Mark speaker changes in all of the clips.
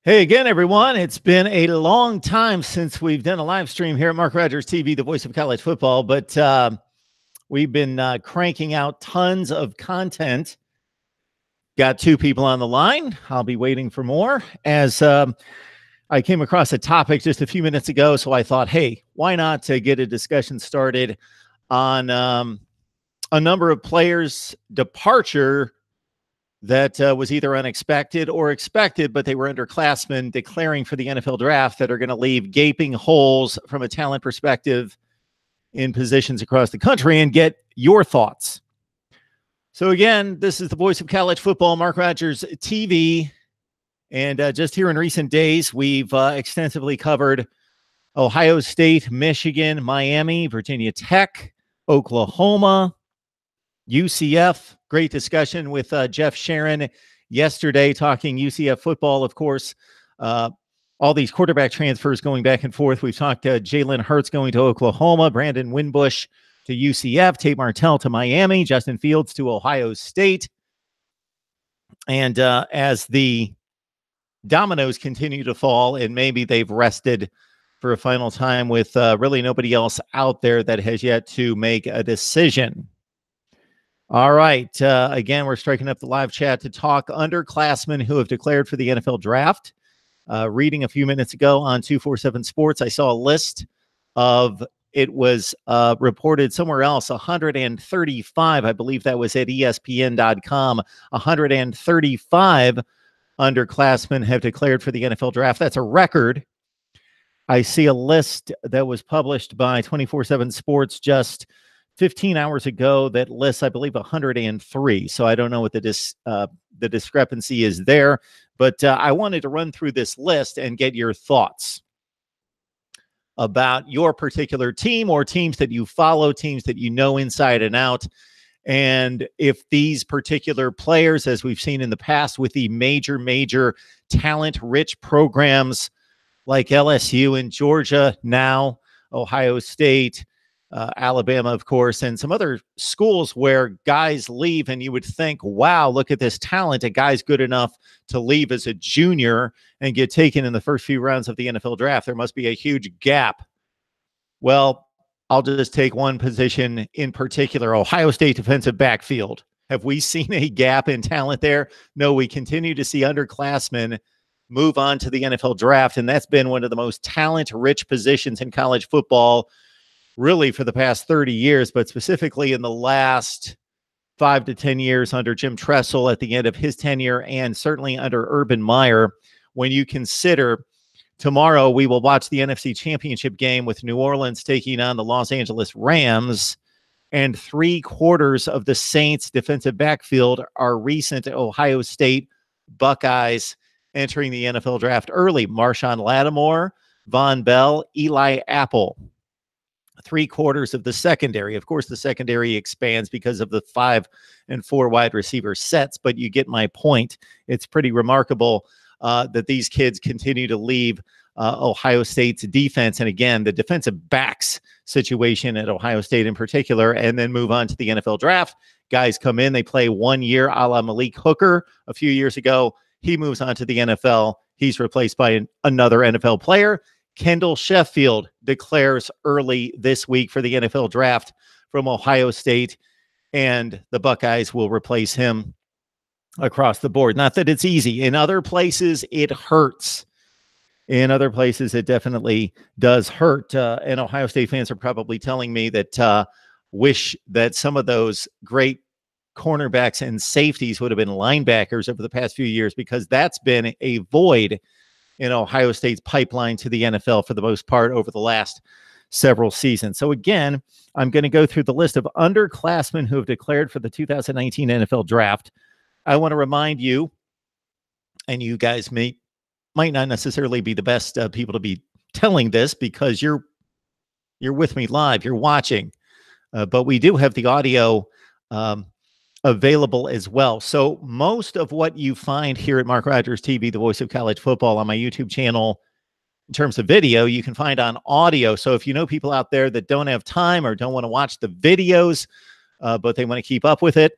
Speaker 1: Hey again, everyone. It's been a long time since we've done a live stream here at Mark Rogers TV, the voice of college football, but we've been cranking out tons of content. Got two people on the line. I'll be waiting for more as I came across a topic just a few minutes ago. So I thought, hey, why not get a discussion started on a number of players' departure that was either unexpected or expected, but they were underclassmen declaring for the NFL draft that are going to leave gaping holes from a talent perspective in positions across the country, and get your thoughts. So again, this is the voice of college football, Mark Rogers TV. And just here in recent days, we've extensively covered Ohio State, Michigan, Miami, Virginia Tech, Oklahoma, UCF. Great discussion with Jeff Sharon yesterday, talking UCF football, of course. All these quarterback transfers going back and forth. We've talked Jalen Hurts going to Oklahoma, Brandon Winbush to UCF, Tate Martell to Miami, Justin Fields to Ohio State. And as the dominoes continue to fall, and maybe they've rested for a final time with really nobody else out there that has yet to make a decision. All right. Again, we're striking up the live chat to talk underclassmen who have declared for the NFL draft. Reading a few minutes ago on 247 Sports, I saw a list of, it was reported somewhere else, 135. I believe that was at ESPN.com. 135 underclassmen have declared for the NFL draft. That's a record. I see a list that was published by 247 Sports just 15 hours ago that lists, I believe, 103. So I don't know what the discrepancy is there, but I wanted to run through this list and get your thoughts about your particular team or teams that you follow, teams that you know inside and out. And if these particular players, as we've seen in the past with the major talent-rich programs like LSU and Georgia, now Ohio State, Alabama, of course, and some other schools where guys leave and you would think, wow, look at this talent. A guy's good enough to leave as a junior and get taken in the first few rounds of the NFL draft. There must be a huge gap. Well, I'll just take one position in particular, Ohio State defensive backfield. Have we seen a gap in talent there? No, we continue to see underclassmen move on to the NFL draft, and that's been one of the most talent-rich positions in college football really for the past 30 years, but specifically in the last 5 to 10 years under Jim Tressel at the end of his tenure, and certainly under Urban Meyer. When you consider tomorrow we will watch the NFC Championship game with New Orleans taking on the Los Angeles Rams, and 3/4 of the Saints defensive backfield are recent Ohio State Buckeyes entering the NFL draft early. Marshawn Lattimore, Von Bell, Eli Apple. 3/4 of the secondary. Of course, the secondary expands because of the 5 and 4 wide receiver sets, but you get my point. It's pretty remarkable that these kids continue to leave Ohio State's defense, and again, the defensive backs situation at Ohio State in particular, and then move on to the NFL draft. Guys come in, they play 1 year, a la Malik Hooker a few years ago. He moves on to the NFL. He's replaced by another NFL player. Kendall Sheffield declares early this week for the NFL draft from Ohio State, and the Buckeyes will replace him across the board. Not that it's easy. In other places, it hurts. In other places, it definitely does hurt. And Ohio State fans are probably telling me that wish that some of those great cornerbacks and safeties would have been linebackers over the past few years, because that's been a void in Ohio State's pipeline to the NFL for the most part over the last several seasons. So again, I'm going to go through the list of underclassmen who have declared for the 2019 NFL draft. I want to remind you, and you guys might not necessarily be the best people to be telling this because you're with me live, you're watching, but we do have the audio available as well. So most of what you find here at Mark Rogers TV, the voice of college football, on my YouTube channel, in terms of video, you can find on audio. So if you know people out there that don't have time or don't want to watch the videos, but they want to keep up with it,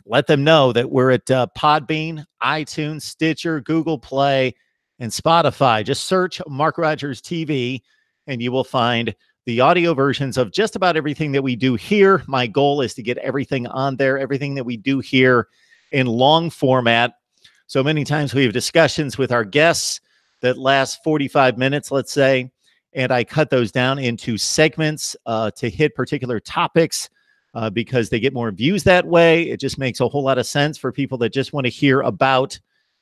Speaker 1: let them know that we're at Podbean, iTunes, Stitcher, Google Play, and Spotify. Just search Mark Rogers TV, and you will find the audio versions of just about everything that we do here. My goal is to get everything on there, everything that we do here in long format. So many times we have discussions with our guests that last 45 minutes, let's say, and I cut those down into segments to hit particular topics because they get more views that way. It just makes a whole lot of sense for people that just want to hear about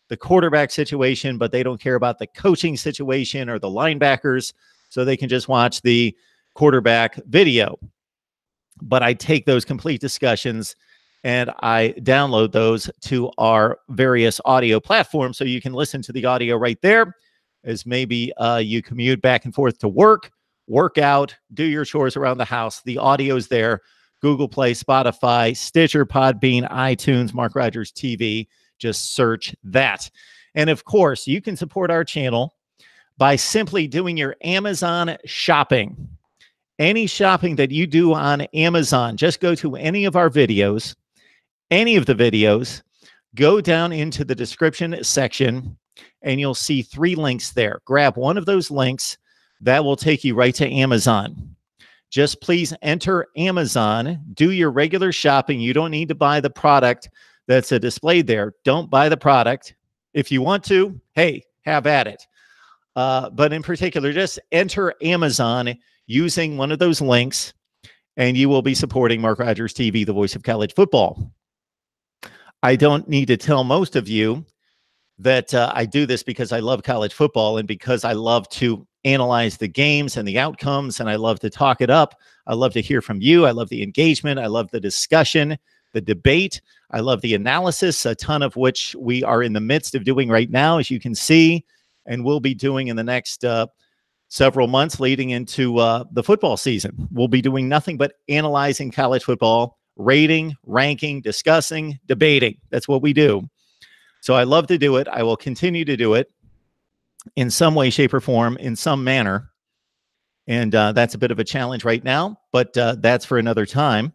Speaker 1: the quarterback situation, but they don't care about the coaching situation or the linebackers, so they can just watch the quarterback video. But I take those complete discussions and I download those to our various audio platforms so you can listen to the audio right there as maybe you commute back and forth to work, work out, do your chores around the house. The audio's there. Google Play, Spotify, Stitcher, Podbean, iTunes, Mark Rogers TV. Just search that. And of course, you can support our channel by simply doing your Amazon shopping. Any shopping that you do on Amazon, just go to any of our videos, any of the videos, go down into the description section, and you'll see 3 links there. Grab one of those links. That will take you right to Amazon. Just please enter Amazon, do your regular shopping. You don't need to buy the product that's displayed there. Don't buy the product. If you want to, hey, have at it. But in particular, just enter Amazon using one of those links, and you will be supporting Mark Rogers TV, the voice of college football. I don't need to tell most of you that I do this because I love college football and because I love to analyze the games and the outcomes, and I love to talk it up. I love to hear from you. I love the engagement. I love the discussion, the debate. I love the analysis, a ton of which we are in the midst of doing right now, as you can see, and we'll be doing in the next several months leading into the football season. We'll be doing nothing but analyzing college football, rating, ranking, discussing, debating. That's what we do. So I love to do it. I will continue to do it in some way, shape, or form, in some manner. And that's a bit of a challenge right now, but that's for another time.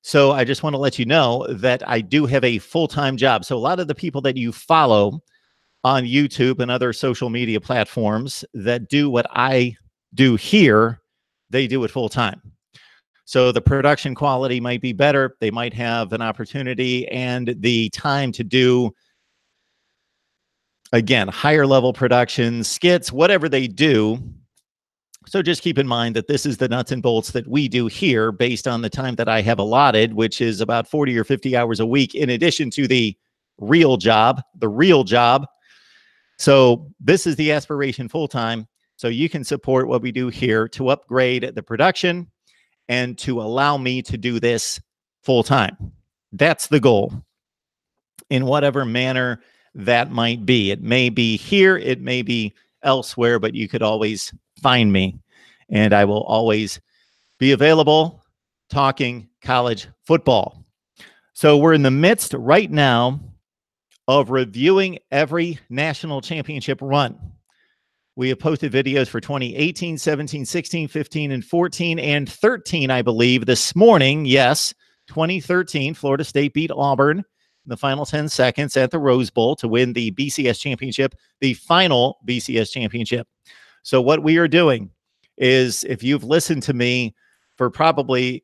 Speaker 1: So I just want to let you know that I do have a full-time job. So a lot of the people that you follow on YouTube and other social media platforms that do what I do here, they do it full-time. So the production quality might be better. They might have an opportunity and the time to do, again, higher level productions, skits, whatever they do. So just keep in mind that this is the nuts and bolts that we do here based on the time that I have allotted, which is about 40 or 50 hours a week, in addition to the real job, So this is the aspiration full-time. So you can support what we do here to upgrade the production and to allow me to do this full-time. That's the goal, in whatever manner that might be. It may be here, it may be elsewhere, but you could always find me, and I will always be available talking college football. So we're in the midst right now of reviewing every national championship run. We have posted videos for 2018, 17, 16, 15, and 14, and 13, I believe, this morning. Yes, 2013, Florida State beat Auburn in the final 10 seconds at the Rose Bowl to win the BCS championship, the final BCS championship. So what we are doing is, if you've listened to me for probably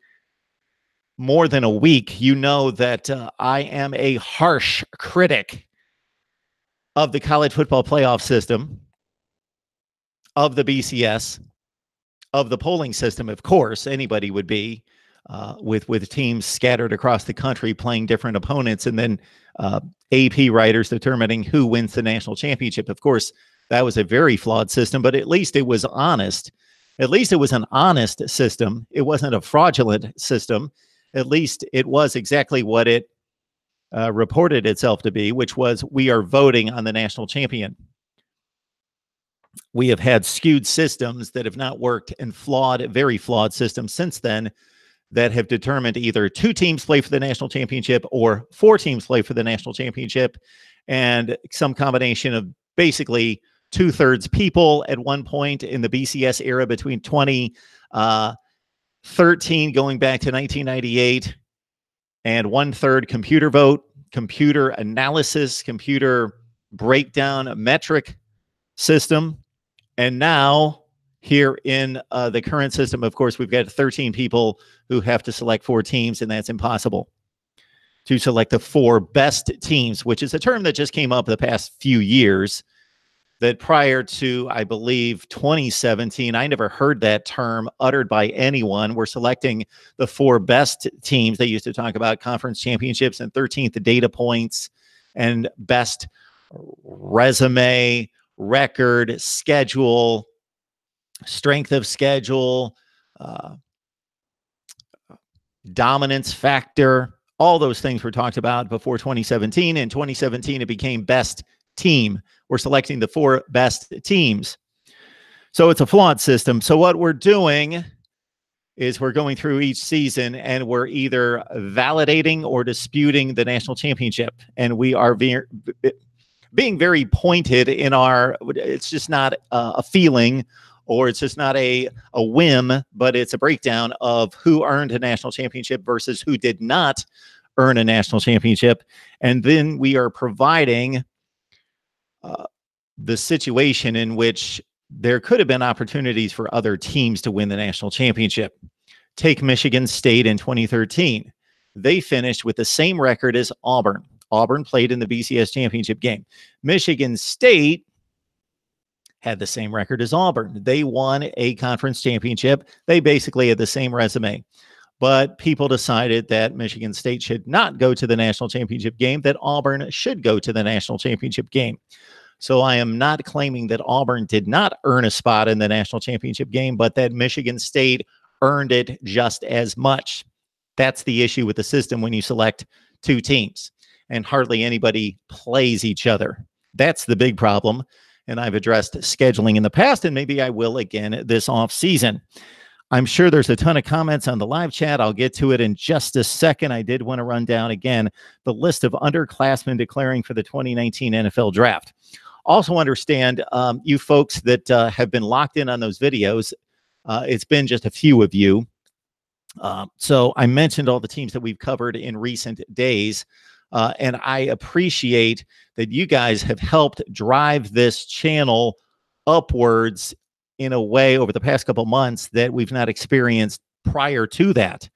Speaker 1: more than a week, you know that I am a harsh critic of the college football playoff system, of the BCS, of the polling system. Of course, anybody would be with teams scattered across the country playing different opponents, and then AP writers determining who wins the national championship. Of course, that was a very flawed system, but at least it was honest. At least it was an honest system. It wasn't a fraudulent system. At least it was exactly what it reported itself to be, which was, we are voting on the national champion. We have had skewed systems that have not worked, and very flawed systems since then that have determined either 2 teams play for the national championship or 4 teams play for the national championship, and some combination of basically 2/3 people at one point in the BCS era between 2013 going back to 1998, and 1/3 computer vote, computer analysis, computer breakdown, metric system. And now here in the current system, of course, we've got 13 people who have to select 4 teams, and that's impossible to select the 4 best teams, which is a term that just came up the past few years. That prior to, I believe, 2017, I never heard that term uttered by anyone. We're selecting the 4 best teams. They used to talk about conference championships and 13th data points and best resume, record, schedule, strength of schedule, dominance factor. All those things were talked about before 2017. In 2017, it became best team. We're selecting the 4 best teams. So it's a flawed system. So what we're doing is we're going through each season and we're either validating or disputing the national championship. And we are being very pointed in our, it's just not a feeling, or it's just not a whim, but it's a breakdown of who earned a national championship versus who did not earn a national championship. And then we are providing the situation in which there could have been opportunities for other teams to win the national championship. Take Michigan State in 2013. They finished with the same record as Auburn. Auburn played in the BCS championship game. Michigan State had the same record as Auburn. They won a conference championship. They basically had the same resume. But people decided that Michigan State should not go to the national championship game, that Auburn should go to the national championship game. So I am not claiming that Auburn did not earn a spot in the national championship game, but that Michigan State earned it just as much. That's the issue with the system when you select 2 teams and hardly anybody plays each other. That's the big problem. And I've addressed scheduling in the past, and maybe I will again this off season. I'm sure there's a ton of comments on the live chat. I'll get to it in just a second. I did want to run down again the list of underclassmen declaring for the 2019 NFL draft. Also understand, you folks that have been locked in on those videos, it's been just a few of you. So I mentioned all the teams that we've covered in recent days, and I appreciate that you guys have helped drive this channel upwards in a way over the past couple months that we've not experienced prior to that,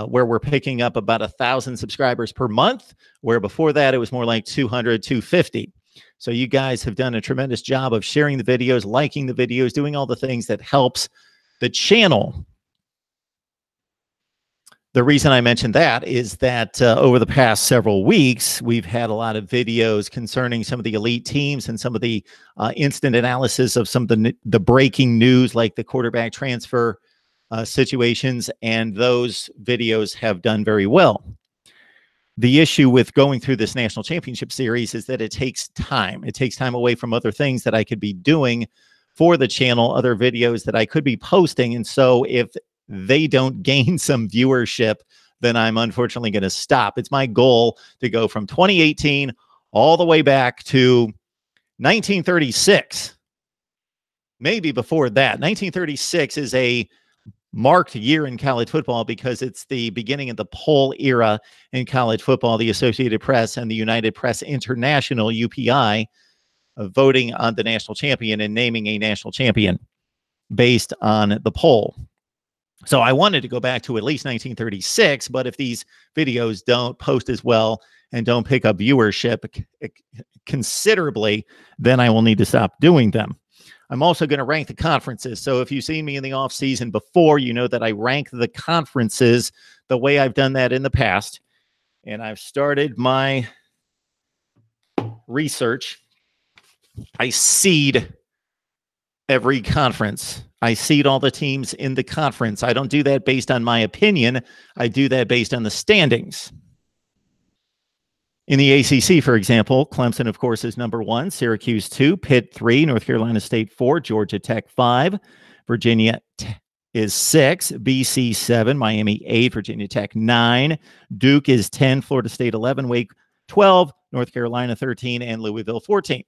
Speaker 1: where we're picking up about 1,000 subscribers per month, where before that it was more like 200, 250. So you guys have done a tremendous job of sharing the videos, liking the videos, doing all the things that helps the channel. The reason I mentioned that is that over the past several weeks, we've had a lot of videos concerning some of the elite teams and some of the instant analysis of some of the breaking news, like the quarterback transfer situations, and those videos have done very well. The issue with going through this national championship series is that it takes time. It takes time away from other things that I could be doing for the channel, other videos that I could be posting. And so if they don't gain some viewership, then I'm unfortunately going to stop. It's my goal to go from 2018 all the way back to 1936. Maybe before that. 1936 is a marked year in college football because it's the beginning of the poll era in college football. The Associated Press and the United Press International, UPI, voting on the national champion and naming a national champion based on the poll. So I wanted to go back to at least 1936, but if these videos don't post as well and don't pick up viewership considerably, then I will need to stop doing them. I'm also going to rank the conferences. So if you've seen me in the off season before, you know that I rank the conferences the way I've done that in the past. And I've started my research. I seed every conference. I seed all the teams in the conference. I don't do that based on my opinion. I do that based on the standings. In the ACC, for example, Clemson, of course, is number 1, Syracuse 2, Pitt 3, North Carolina State 4, Georgia Tech 5, Virginia is 6, BC 7, Miami 8, Virginia Tech 9, Duke is 10, Florida State 11, Wake 12, North Carolina 13, and Louisville 14.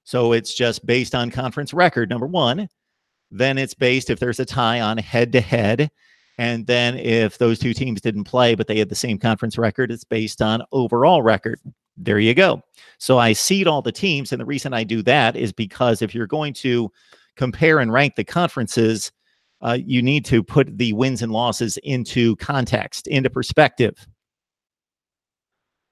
Speaker 1: So it's just based on conference record, number 1. Then it's based, if there's a tie, on head-to-head. And then if those two teams didn't play, but they had the same conference record, it's based on overall record. There you go. So I seed all the teams. And the reason I do that is because if you're going to compare and rank the conferences, you need to put the wins and losses into context, into perspective.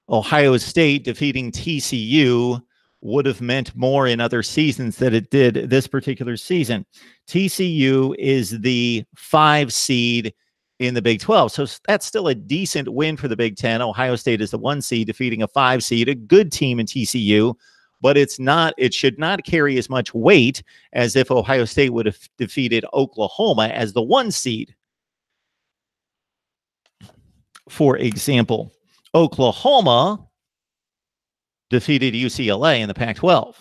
Speaker 1: Ohio State defeating TCU would have meant more in other seasons than it did this particular season. TCU is the 5 seed in the Big 12. So that's still a decent win for the Big 10. Ohio State is the 1 seed defeating a 5 seed, a good team in TCU, but it should not carry as much weight as if Ohio State would have defeated Oklahoma as the 1 seed. For example, Oklahoma defeated UCLA in the Pac-12.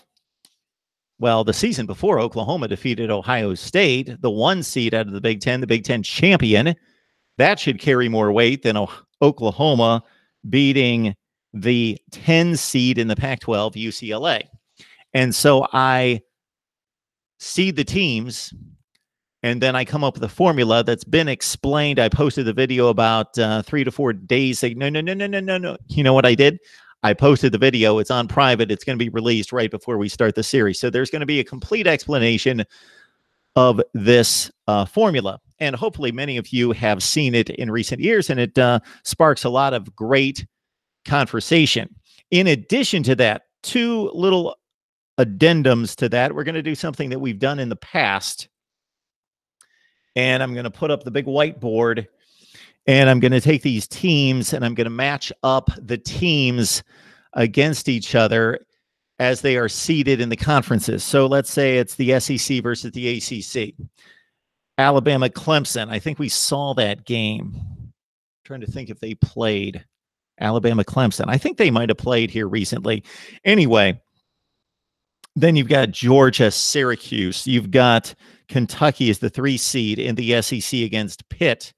Speaker 1: Well, the season before, Oklahoma defeated Ohio State, the 1 seed out of the Big 10, the Big 10 champion. That should carry more weight than Oklahoma beating the 10 seed in the Pac-12, UCLA. And so I seed the teams, and then I come up with a formula that's been explained. I posted the video about 3 to 4 days. Saying, no. You know what I did? I posted the video. It's on private. It's going to be released right before we start the series. So there's going to be a complete explanation of this formula. And hopefully many of you have seen it in recent years, and it sparks a lot of great conversation. In addition to that, 2 little addendums to that. We're going to do something that we've done in the past. And I'm going to put up the big whiteboard, and I'm going to take these teams and I'm going to match up the teams against each other as they are seated in the conferences. So let's say it's the SEC versus the ACC. Alabama, Clemson. I think we saw that game. I'm trying to think if they played. Alabama, Clemson. I think they might have played here recently. Anyway, then you've got Georgia, Syracuse. You've got Kentucky as the 3 seed in the SEC against Pitt.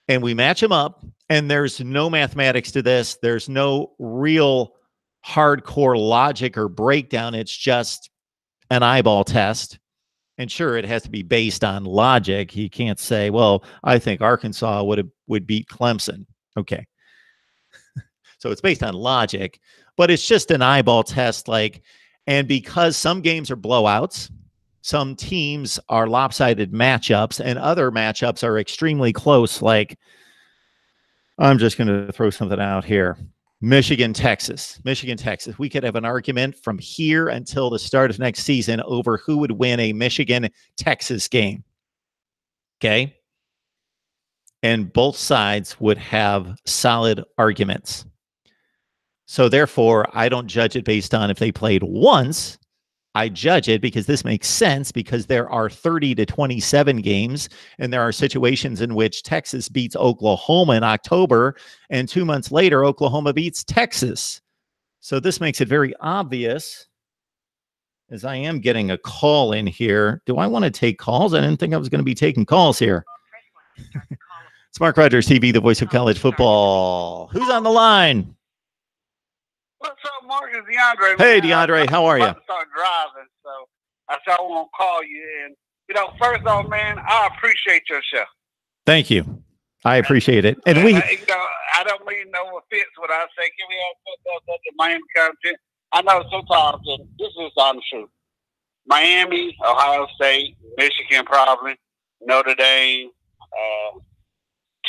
Speaker 1: And we match them up, and there's no mathematics to this. There's no real hardcore logic or breakdown. It's just an eyeball test. And sure, it has to be based on logic. You can't say, well, I think Arkansas would beat Clemson. Okay. So it's based on logic, but it's just an eyeball test. And because some games are blowouts, some teams are lopsided matchups, and other matchups are extremely close. Like, I'm just going to throw something out here. Michigan, Texas. We could have an argument from here until the start of next season over who would win a Michigan-Texas game. Okay? And both sides would have solid arguments. So therefore, I don't judge it based on if they played once. I judge it because this makes sense, because there are 30 to 27 games, and there are situations in which Texas beats Oklahoma in October, and 2 months later, Oklahoma beats Texas. So this makes it very obvious, as I am getting a call in here. Do I want to take calls? I didn't think I was going to be taking calls here. It's Mark Rogers TV, the voice of college football. Who's on the line?
Speaker 2: What's up, Mark? It's DeAndre.
Speaker 1: Hey, DeAndre, how are you?
Speaker 2: I'm about to start driving, so I said I want to call you. And, first off, man, I appreciate your show.
Speaker 1: Thank you. I appreciate it. And
Speaker 2: I don't mean no offense when I say, can we have such Miami content? I know sometimes, and this is honest truth. Miami, Ohio State, Michigan probably, Notre Dame,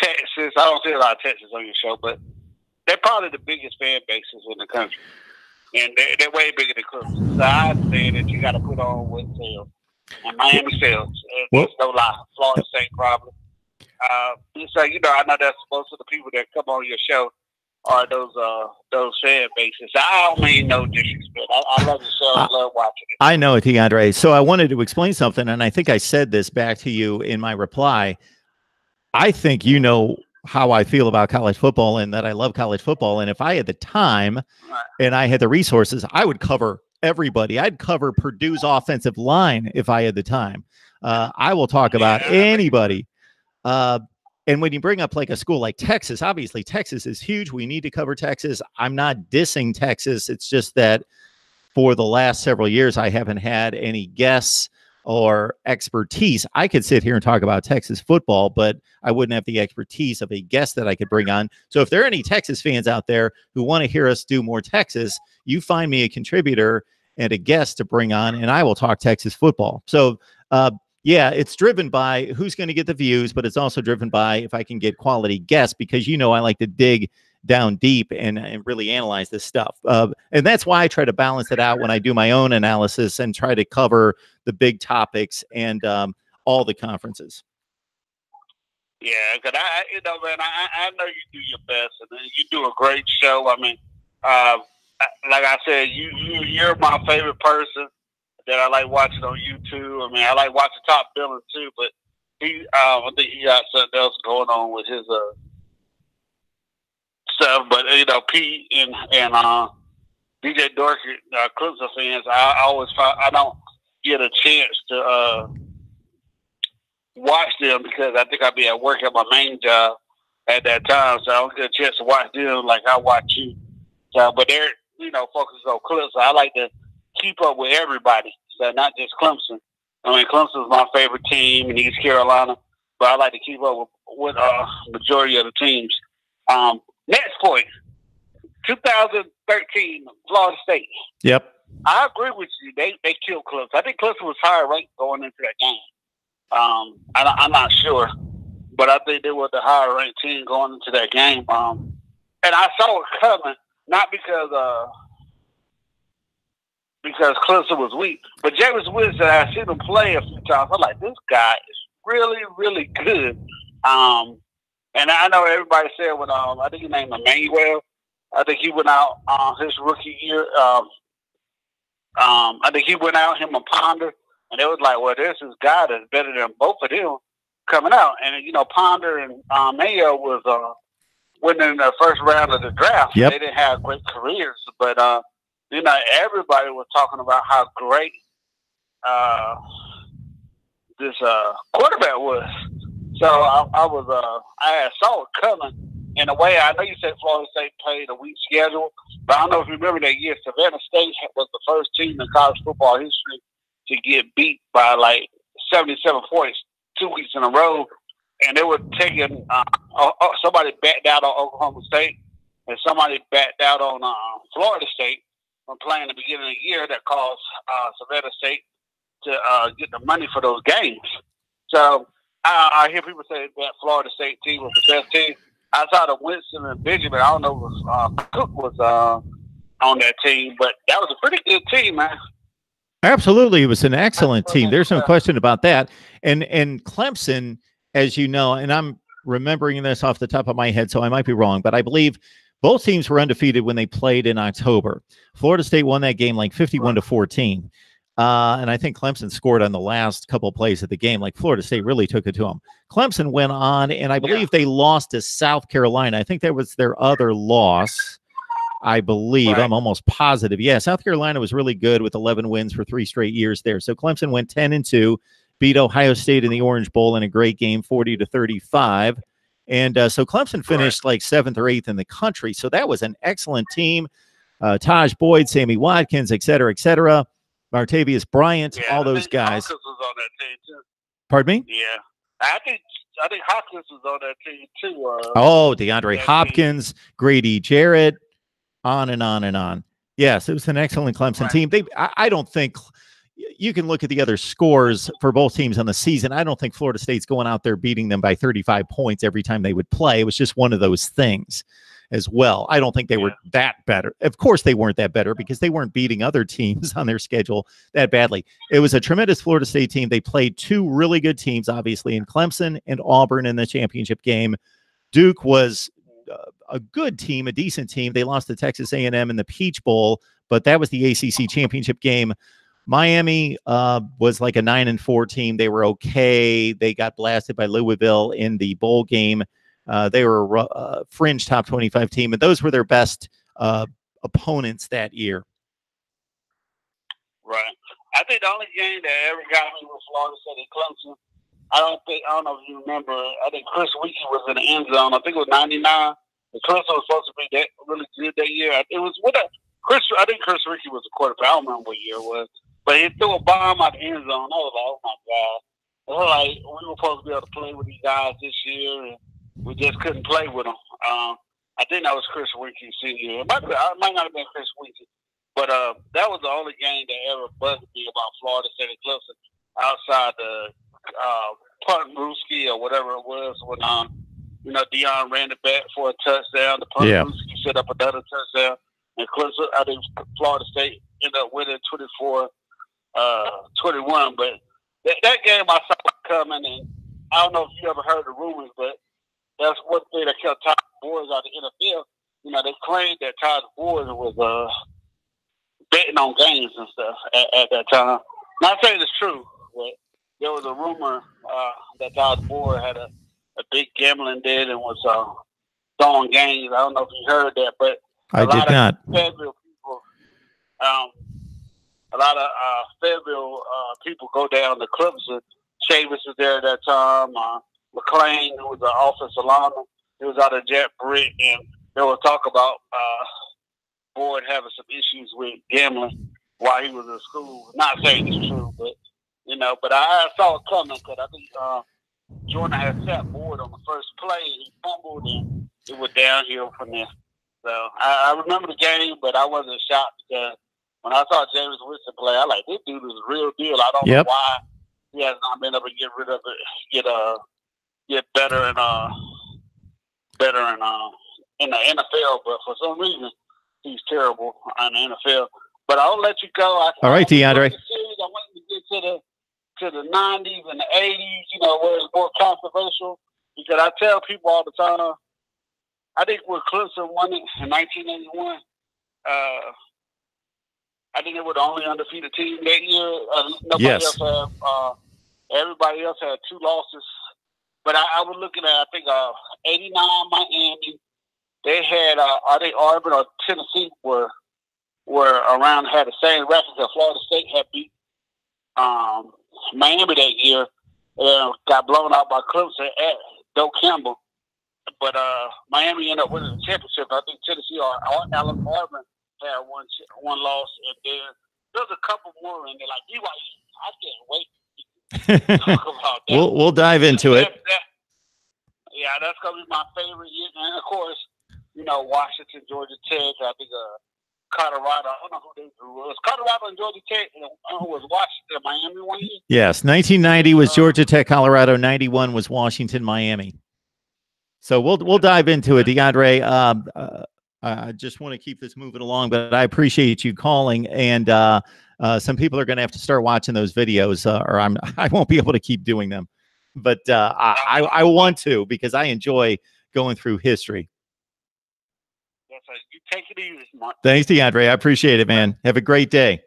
Speaker 2: Texas. I don't see a lot of Texas on your show, but they're probably the biggest fan bases in the country. And they're way bigger than Clemson. So I'd say that you got to put on what sells. And Miami sells. There's no lie. Florida State probably. So, I know that's most of the people that come on your show are those fan bases. I don't mean no disrespect. I love the show. I love watching it.
Speaker 1: I know it, DeAndre. So I wanted to explain something, and I think I said this back to you in my reply. I think you know how I feel about college football, and that I love college football. And if I had the time and I had the resources, I would cover everybody. I'd cover Purdue's offensive line if I had the time. I will talk about anybody. And when you bring up like a school like Texas, obviously Texas is huge. We need to cover Texas. I'm not dissing Texas. It's just that for the last several years, I haven't had any guests or expertise. I could sit here and talk about Texas football, but I wouldn't have the expertise of a guest that I could bring on. So if there are any Texas fans out there who want to hear us do more Texas, you find me a contributor and a guest to bring on, and I will talk Texas football. So, yeah, it's driven by who's going to get the views, but it's also driven by if I can get quality guests, because, you know, I like to dig down deep and really analyze this stuff. And that's why I try to balance it out when I do my own analysis and try to cover the big topics and all the conferences.
Speaker 2: Yeah, because you know, man, I know you do your best, and you do a great show. I mean, like I said, you're my favorite person that I like watching on YouTube. I mean, I like watching Top Billing too, but I think he got something else going on with his stuff. But you know, Pete and DJ Dorky, Clemson fans, I always find I don't get a chance to watch them because I think I'd be at work at my main job at that time, so I don't get a chance to watch them like I watch you. So, but they're, you know, focused on Clemson. I like to keep up with everybody, so not just Clemson. I mean, Clemson's my favorite team in East Carolina, but I like to keep up with majority of the teams. Next point, 2013, Florida State.
Speaker 1: Yep.
Speaker 2: I agree with you. They killed Clemson. I think Clemson was higher ranked going into that game. I'm not sure, but I think they were the higher ranked team going into that game. And I saw it coming, not because Clemson was weak, but James Winston, I seen him play a few times. I'm like, this guy is really, really good. And I know everybody said when I think his name Emmanuel, I think he went out his rookie year. I think he went out, him and Ponder, and it was like, well, there's this guy that's better than both of them coming out. And, you know, Ponder and Mayo was winning in the first round of the draft.
Speaker 1: Yep.
Speaker 2: They didn't have great careers, but, you know, everybody was talking about how great this quarterback was. So I saw it coming. In a way, I know you said Florida State played a weak schedule, but I don't know if you remember that year, Savannah State was the first team in college football history to get beat by like 77 points 2 weeks in a row. And they were taking somebody backed out on Oklahoma State, and somebody backed out on Florida State from playing the beginning of the year that caused Savannah State to get the money for those games. So I hear people say that Florida State team was the best team. Outside of Winston and Benjamin, I don't know if Cook was on that team, but that was a pretty good team, man.
Speaker 1: Absolutely. It was an excellent team. There's no question about that. And Clemson, as you know, and I'm remembering this off the top of my head, so I might be wrong, but I believe both teams were undefeated when they played in October. Florida State won that game like 51-14. And I think Clemson scored on the last couple of plays of the game. Like Florida State really took it to them. Clemson went on, and I believe they lost to South Carolina. I think that was their other loss, I believe. Right. I'm almost positive. Yeah, South Carolina was really good with 11 wins for 3 straight years there. So Clemson went 10-2, beat Ohio State in the Orange Bowl in a great game, 40-35. And so Clemson finished like 7th or 8th in the country. So that was an excellent team. Taj Boyd, Sammy Watkins, et cetera, Martavius Bryant, all those guys.
Speaker 2: Hawkins was on that team too.
Speaker 1: Pardon me?
Speaker 2: Yeah, I think Hopkins was on that team too.
Speaker 1: DeAndre Hopkins, Grady Jarrett, on and on and on. Yes, it was an excellent Clemson team. I don't think you can look at the other scores for both teams on the season. I don't think Florida State's going out there beating them by 35 points every time they would play. It was just one of those things as well. I don't think they were that better. Of course, they weren't that better because they weren't beating other teams on their schedule that badly. It was a tremendous Florida State team. They played 2 really good teams, obviously, in Clemson and Auburn in the championship game. Duke was a good team, a decent team. They lost to Texas A&M in the Peach Bowl, but that was the ACC championship game. Miami was like a 9-4 team. They were okay. They got blasted by Louisville in the bowl game. They were a fringe top 25 team, and those were their best opponents that year.
Speaker 2: Right. I think the only game that ever got me was Florida State and Clemson. I don't know if you remember. I think Chris Wiki was in the end zone. I think it was 99. And Clemson was supposed to be really good that year. It was with Chris. I think Chris Wiki was a quarterback. I don't remember what year it was. But he threw a bomb out the end zone. I was like, oh my God. It was like we were supposed to be able to play with these guys this year, and we just couldn't play with them. I think that was Chris Winkie senior. It might not have been Chris Winkie, but that was the only game that ever bugged me about Florida State and Clemson outside the punt Brewski or whatever it was when Deion ran the back for a touchdown. The punt Brewski set up another touchdown, and Clemson, I think Florida State ended up winning 24-21. But that game I saw coming, and I don't know if you ever heard the rumors, but that's one thing that kept Todd Boyd out of the NFL. They claimed that Todd Boyd was betting on games and stuff at that time. Not saying it's true, but there was a rumor that Todd Boyd had a big gambling debt and was throwing games. I don't know if you heard that, but
Speaker 1: I did not.
Speaker 2: Fayetteville people, a lot of Fayetteville people go down to Clemson. Chavis was there at that time. McLean, who was the offensive lineman, he was out of Jet Brick, and there was talk about Boyd having some issues with gambling while he was in school. Not saying it's true, but but I saw it coming because I think Jordan had sat Boyd on the first play. He fumbled, and it was downhill from there. So I remember the game, but I wasn't shocked because when I saw James Winston play, I like, this dude is a real deal. I don't know why he has not been able to get rid of it, get better in the NFL. But for some reason, he's terrible in the NFL. But I'll let you go.
Speaker 1: All right, DeAndre.
Speaker 2: I want to get to the 90s and the 80s, where it's more controversial. Because I tell people all the time, I think when Clemson won it in 1981, I think they were the only undefeated team that year. Nobody else had, everybody else had 2 losses. But I was looking at, I think, 89 Miami. They had, I think Auburn or Tennessee were around, had the same record that Florida State had beat Miami that year. Got blown out by Clemson at Doak Campbell. But Miami ended up winning the championship. I think Tennessee or Auburn had one loss. And then there's a couple more in there, like BYU. I can't wait to talk about that.
Speaker 1: We'll dive into it.
Speaker 2: Yeah, that's going to be my favorite. And, of course, Washington, Georgia Tech. I think Colorado. I don't know who they drew. It was Colorado and Georgia Tech. And who was Washington, Miami one year?
Speaker 1: Yes, 1990 was Georgia Tech, Colorado. 91 was Washington, Miami. So we'll dive into it, DeAndre. I just want to keep this moving along, but I appreciate you calling. And some people are going to have to start watching those videos, or I won't be able to keep doing them. But I want to, because I enjoy going through history.
Speaker 2: Yes, sir. You take it easy, Mark.
Speaker 1: Thanks, DeAndre. I appreciate it, man. Have a great day.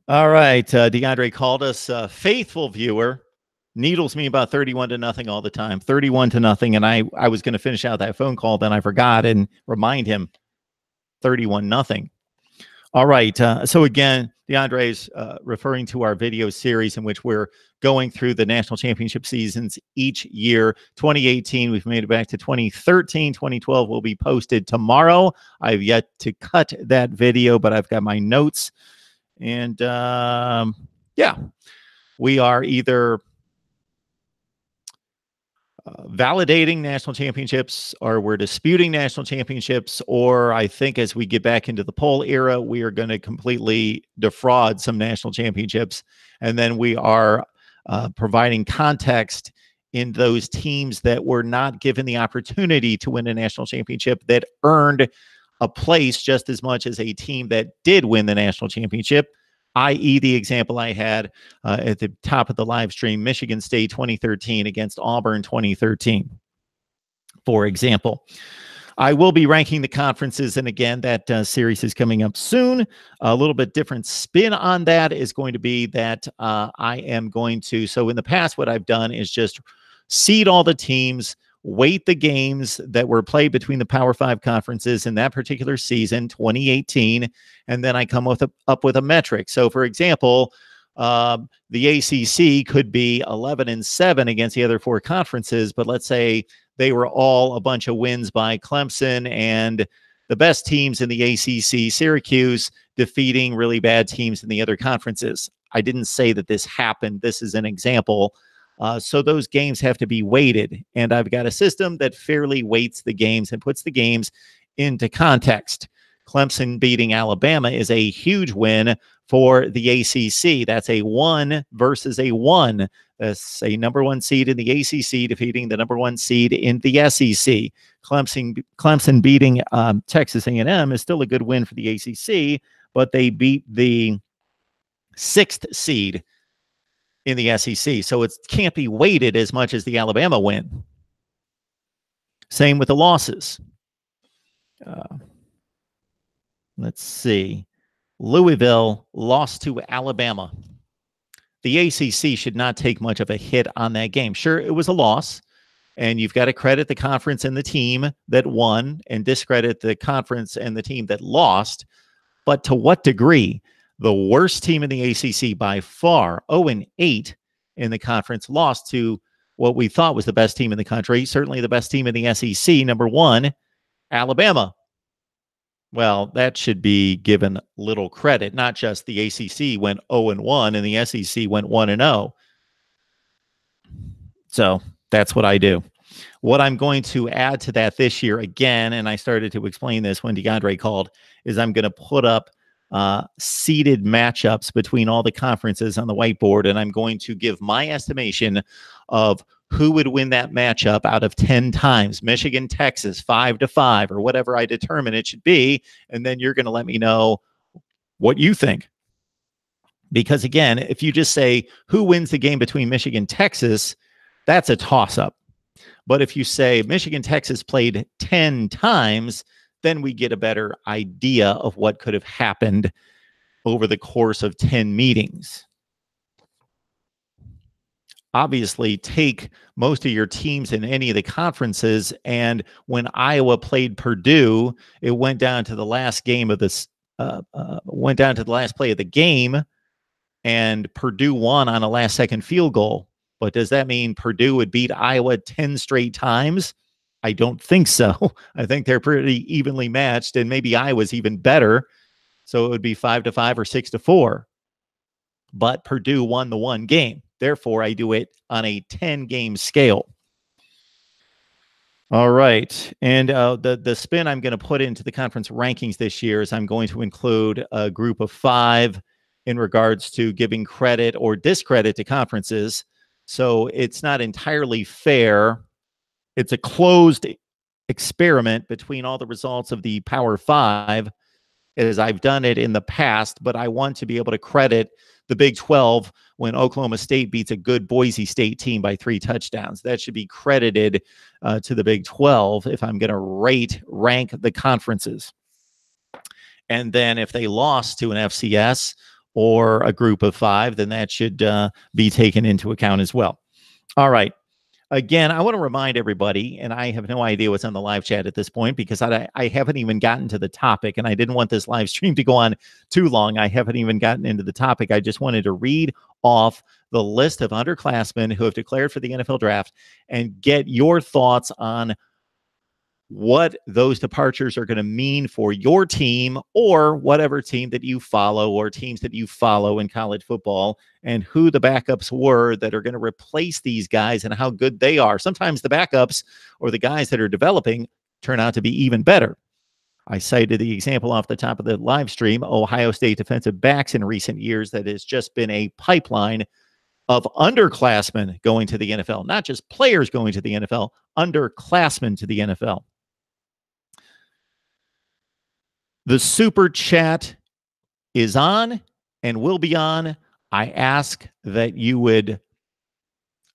Speaker 1: All right. DeAndre called us a faithful viewer. Needles me about 31-0 all the time, 31-0. And I was going to finish out that phone call. Then I forgot and remind him 31-0. All right. So again, DeAndre's referring to our video series in which we're going through the national championship seasons each year. 2018, we've made it back to 2013. 2012 will be posted tomorrow. I've yet to cut that video, but I've got my notes. And yeah, we are either validating national championships, or we're disputing national championships, or I think as we get back into the poll era, we are going to completely defraud some national championships. And then we are providing context in those teams that were not given the opportunity to win a national championship that earned a place just as much as a team that did win the national championship, i.e. the example I had at the top of the live stream, Michigan State 2013 against Auburn 2013, for example. I will be ranking the conferences, and again, that series is coming up soon. A little bit different spin on that is going to be that I am going to, so in the past, what I've done is just seed all the teams, weight the games that were played between the Power 5 conferences in that particular season, 2018, and then I come up with a metric. So, for example, the ACC could be 11-7 against the other 4 conferences, but let's say they were all a bunch of wins by Clemson and the best teams in the ACC, Syracuse defeating really bad teams in the other conferences. I didn't say that this happened. This is an example. So those games have to be weighted. And I've got a system that fairly weights the games and puts the games into context. Clemson beating Alabama is a huge win for the ACC. That's a 1 versus a 1. That's a number 1 seed in the ACC defeating the number 1 seed in the SEC. Clemson beating Texas A&M is still a good win for the ACC, but they beat the 6th seed in the SEC. So it can't be weighted as much as the Alabama win. Same with the losses. Let's see. Louisville lost to Alabama. The ACC should not take much of a hit on that game. Sure, it was a loss, and you've got to credit the conference and the team that won and discredit the conference and the team that lost. But to what degree? The worst team in the ACC by far, 0-8 in the conference, lost to what we thought was the best team in the country, certainly the best team in the SEC, number 1, Alabama. Well, that should be given little credit. Not just the ACC went 0-1 and the SEC went 1-0. So that's what I do. What I'm going to add to that this year again, and I started to explain this when DeAndre called, is I'm going to put up seeded matchups between all the conferences on the whiteboard, and I'm going to give my estimation of who would win that matchup out of 10 times. Michigan, Texas, 5-5, or whatever I determine it should be, and then you're going to let me know what you think. Because again, if you just say who wins the game between Michigan, Texas, that's a toss-up. But if you say Michigan, Texas played 10 times, then we get a better idea of what could have happened over the course of 10 meetings. Obviously, take most of your teams in any of the conferences, and when Iowa played Purdue, it went down to the last game of this, went down to the last play of the game, and Purdue won on a last-second field goal. But does that mean Purdue would beat Iowa 10 straight times? I don't think so. I think they're pretty evenly matched, and maybe Iowa's even better. So it would be 5-5 or 6-4. But Purdue won the one game. Therefore, I do it on a 10-game scale. All right. And the spin I'm going to put into the conference rankings this year is I'm going to include a group of 5 in regards to giving credit or discredit to conferences. So it's not entirely fair. It's a closed experiment between all the results of the Power 5, as I've done it in the past, but I want to be able to credit the Big 12 when Oklahoma State beats a good Boise State team by 3 touchdowns. That should be credited to the Big 12 if I'm going to rank the conferences. And then if they lost to an FCS or a group of 5, then that should be taken into account as well. All right. Again, I want to remind everybody, and I have no idea what's on the live chat at this point because I haven't even gotten to the topic, and I didn't want this live stream to go on too long. I haven't even gotten into the topic. I just wanted to read off the list of underclassmen who have declared for the NFL draft and get your thoughts on what those departures are going to mean for your team or whatever team that you follow or teams that you follow in college football, and who the backups were that are going to replace these guys and how good they are. Sometimes the backups or the guys that are developing turn out to be even better. I cited the example off the top of the live stream, Ohio State defensive backs in recent years, that has just been a pipeline of underclassmen going to the NFL, not just players going to the NFL, underclassmen to the NFL. The super chat is on and will be on. I ask that you would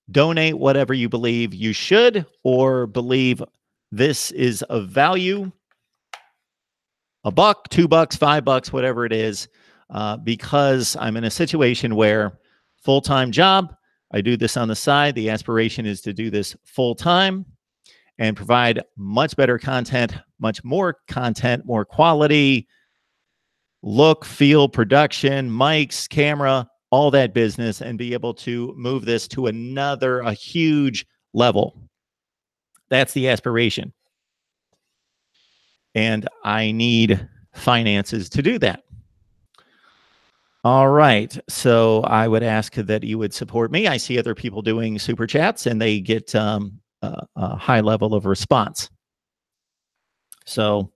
Speaker 1: donate whatever you believe you should or believe this is of value. $1, $2, $5, whatever it is, because I'm in a situation where full-time job, I do this on the side. The aspiration is to do this full-time and provide much better content, much more content, more quality, look, feel, production, mics, camera, all that business, and be able to move this to a huge level. That's the aspiration. and I need finances to do that. All right. So I would ask that you would support me. I see other people doing super chats and they get a high level of response. So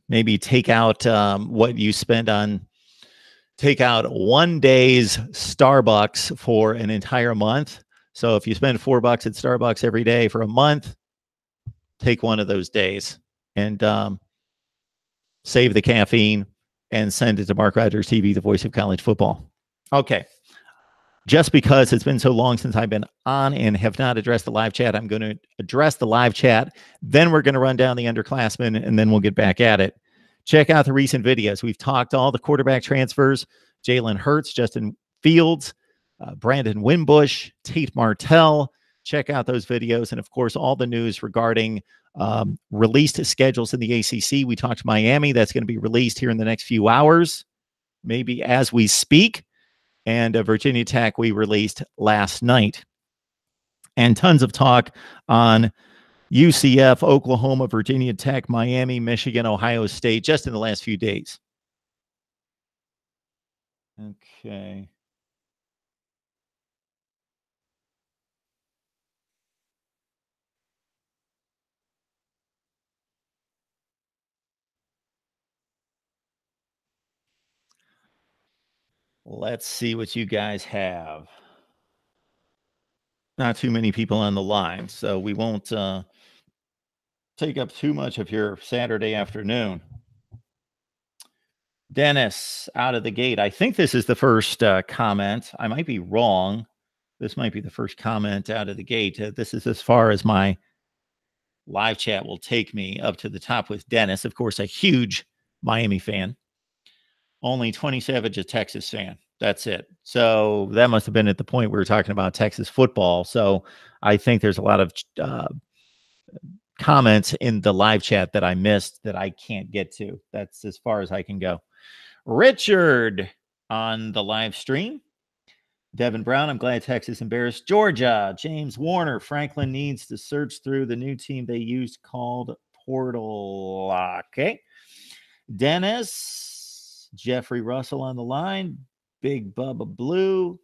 Speaker 1: maybe take out what you spend on, take out 1 day's Starbucks for an entire month. So if you spend $4 at Starbucks every day for a month, take one of those days and save the caffeine and send it to Mark Rogers TV, the voice of college football. Okay. Just because it's been so long since I've been on and have not addressed the live chat, I'm going to address the live chat. Then we're going to run down the underclassmen, and then we'll get back at it. Check out the recent videos. We've talked all the quarterback transfers: Jalen Hurts, Justin Fields, Brandon Wimbush, Tate Martell. Check out those videos. And, of course, all the news regarding released schedules in the ACC. We talked Miami. That's going to be released here in the next few hours, maybe as we speak. And Virginia Tech we released last night. And tons of talk on UCF, Oklahoma, Virginia Tech, Miami, Michigan, Ohio State, just in the last few days. Okay. Let's see what you guys have. Not too many people on the line, so we won't take up too much of your Saturday afternoon. Dennis, out of the gate. I think this is the first comment. I might be wrong. This might be the first comment out of the gate. This is as far as my live chat will take me, up to the top with Dennis. Of course, a huge Miami fan. Only 20 Savage, a Texas fan. That's it. So that must have been at the point we were talking about Texas football. So I think there's a lot of comments in the live chat that I missed that I can't get to. That's as far as I can go. Richard on the live stream. Devin Brown, I'm glad Texas embarrassed Georgia. James Warner, Franklin needs to search through the new team they used called Portal. Okay. Dennis, Jeffrey Russell on the line. Big Bubba Blue.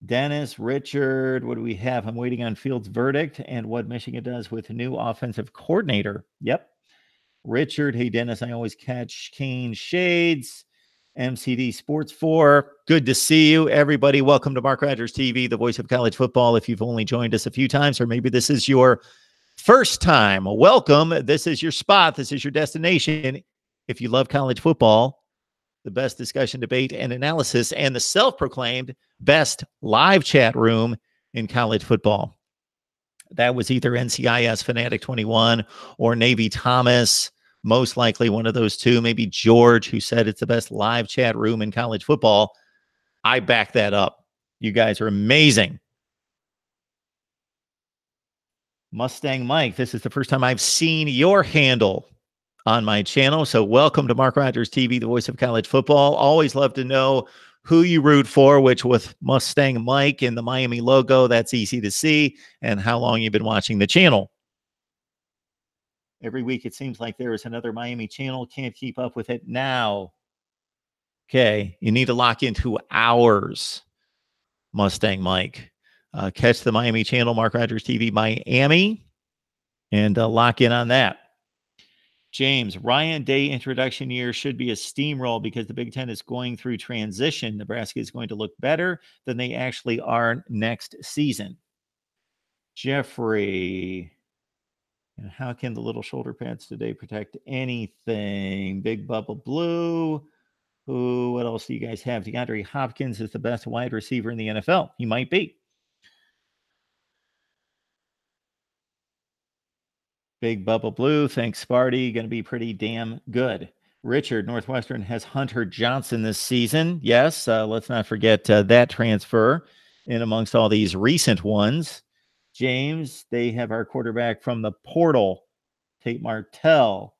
Speaker 1: Dennis, Richard, what do we have? I'm waiting on Fields' verdict and what Michigan does with a new offensive coordinator. Yep. Richard, hey, Dennis, I always catch Kane Shades. MCD Sports 4, good to see you. Everybody, welcome to Mark Rogers TV, the voice of college football. If you've only joined us a few times, or maybe this is your first time, welcome. This is your spot. This is your destination. If you love college football, the best discussion, debate, and analysis, and the self-proclaimed best live chat room in college football. That was either NCIS Fanatic 21 or Navy Thomas. Most likely one of those two, maybe George, who said it's the best live chat room in college football. I back that up. You guys are amazing. Mustang Mike, this is the first time I've seen your handle on my channel. So welcome to Mark Rogers TV, the voice of college football. Always love to know who you root for, which with Mustang Mike and the Miami logo, that's easy to see, and how long you've been watching the channel. Every week, it seems like there is another Miami channel. Can't keep up with it now. Okay, you need to lock into hours, Mustang Mike. Catch the Miami channel, Mark Rogers TV Miami, and lock in on that. James, Ryan Day introduction year should be a steamroll because the Big Ten is going through transition. Nebraska is going to look better than they actually are next season. Jeffrey, and how can the little shoulder pads today protect anything? Big Bubba Blue. Who? What else do you guys have? DeAndre Hopkins is the best wide receiver in the NFL. He might be. Big Bubba Blue. Thanks, Sparty. Going to be pretty damn good. Richard, Northwestern has Hunter Johnson this season. Yes, let's not forget that transfer in amongst all these recent ones. James, they have our quarterback from the portal, Tate Martell.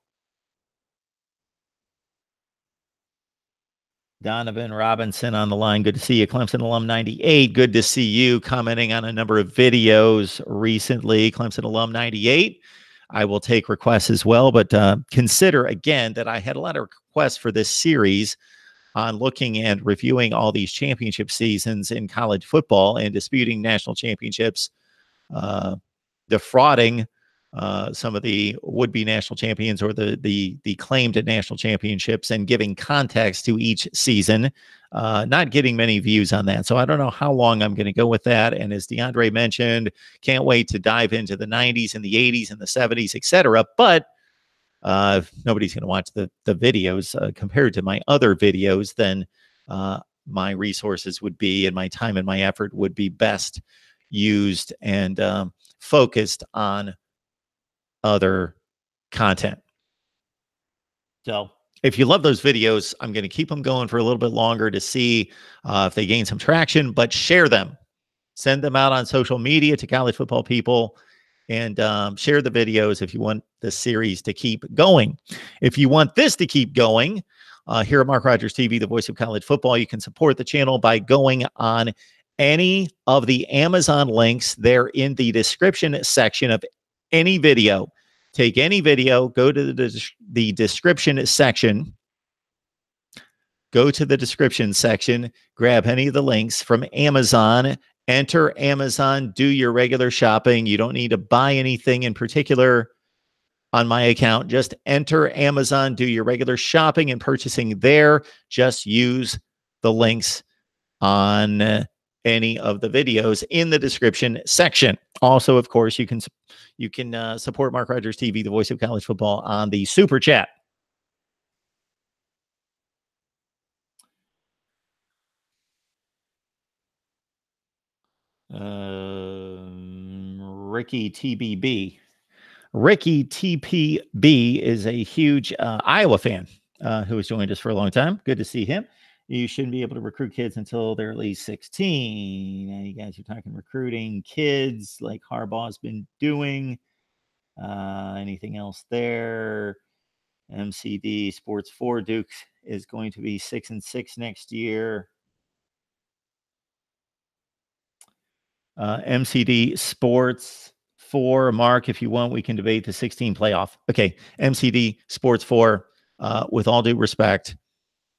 Speaker 1: Donovan Robinson on the line. Good to see you. Clemson alum 98. Good to see you commenting on a number of videos recently. Clemson alum 98. I will take requests as well. But consider again that I had a lot of requests for this series on looking and reviewing all these championship seasons in college football and disputing national championships, defrauding some of the would-be national champions or the claimed national championships, and giving context to each season. Not getting many views on that, so I don't know how long I'm going to go with that. And as DeAndre mentioned, can't wait to dive into the 90s and the 80s and the 70s, etc. But if nobody's going to watch the videos compared to my other videos, then my resources would be, and my time and my effort would be best used and focused on other content. So if you love those videos, I'm going to keep them going for a little bit longer to see if they gain some traction, but share them. Send them out on social media to college football people, and share the videos if you want the series to keep going. If you want this to keep going, here at Mark Rogers TV, the voice of college football, you can support the channel by going on any of the Amazon links. They're in the description section of any video. Take any video, go to the description section. Go to the description section, grab any of the links from Amazon, enter Amazon, do your regular shopping. You don't need to buy anything in particular on my account. Just enter Amazon, do your regular shopping and purchasing there. Just use the links on any of the videos in the description section. Also, of course, you can support Mark Rogers TV, the voice of college football, on the Super Chat. Ricky TBB. Ricky TPB is a huge Iowa fan who has joined us for a long time. Good to see him. You shouldn't be able to recruit kids until they're at least 16. And you guys are talking recruiting kids like Harbaugh's been doing. Anything else there? MCD Sports 4 Duke is going to be 6-6 next year. MCD Sports 4, Mark, if you want, we can debate the 16 playoff. Okay, MCD Sports 4, with all due respect,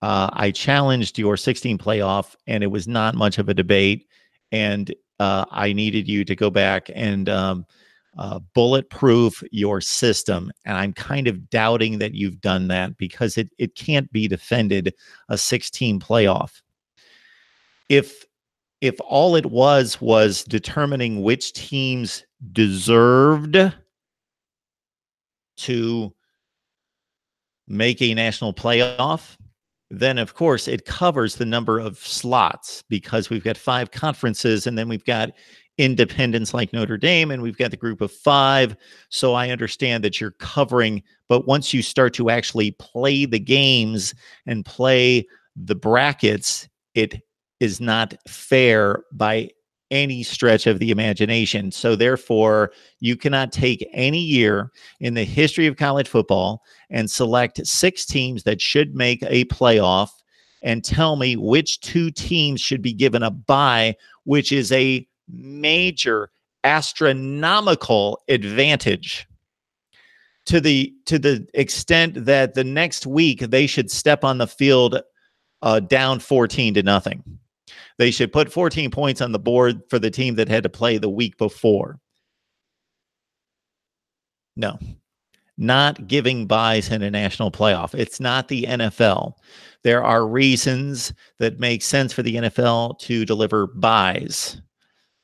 Speaker 1: I challenged your 16 playoff, and it was not much of a debate, and I needed you to go back and bulletproof your system, and I'm kind of doubting that you've done that, because it can't be defended, a 16 playoff. If all it was determining which teams deserved to make a national playoff, then of course it covers the number of slots, because we've got 5 conferences, and then we've got independents like Notre Dame, and we've got the group of 5. So I understand that you're covering, but once you start to actually play the games and play the brackets, it is not fair by any stretch of the imagination. So therefore, you cannot take any year in the history of college football and select 6 teams that should make a playoff and tell me which 2 teams should be given a bye, which is a major astronomical advantage, to the extent that the next week they should step on the field down 14-0. They should put 14 points on the board for the team that had to play the week before. No, not giving buys in a national playoff. It's not the NFL. There are reasons that make sense for the NFL to deliver buys.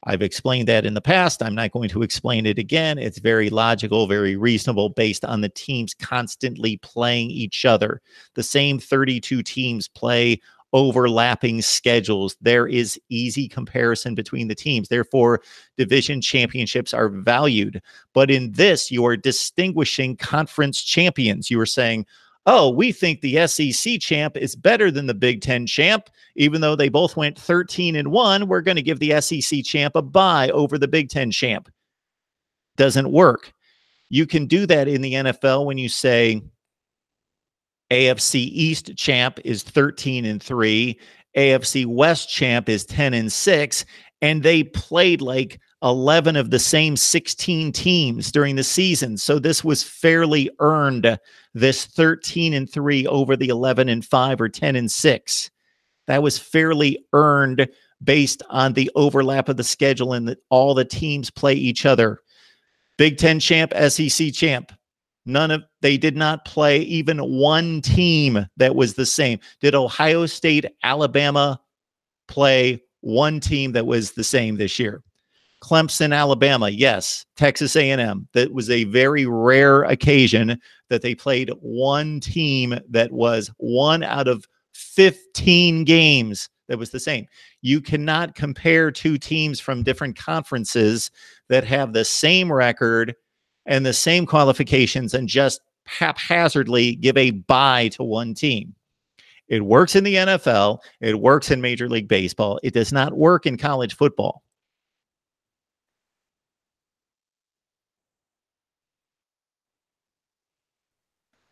Speaker 1: I've explained that in the past. I'm not going to explain it again. It's very logical, very reasonable, based on the teams constantly playing each other. The same 32 teams play overlapping schedules. There is easy comparison between the teams. Therefore, division championships are valued. But in this, you are distinguishing conference champions. You are saying, oh, we think the SEC champ is better than the Big Ten champ. Even though they both went 13-1, we're going to give the SEC champ a bye over the Big Ten champ. Doesn't work. You can do that in the NFL when you say AFC East champ is 13-3, AFC West champ is 10-6, and they played like 11 of the same 16 teams during the season. So this was fairly earned, this 13-3 over the 11-5 or 10-6. That was fairly earned based on the overlap of the schedule and that all the teams play each other. Big Ten champ, SEC champ. They did not play even one team that was the same. Did Ohio State, Alabama play one team that was the same this year? Clemson, Alabama, yes. Texas A&M. That was a very rare occasion that they played one team that was 1 out of 15 games that was the same. You cannot compare two teams from different conferences that have the same record and the same qualifications and just haphazardly give a bye to one team. It works in the NFL. It works in Major League Baseball. It does not work in college football.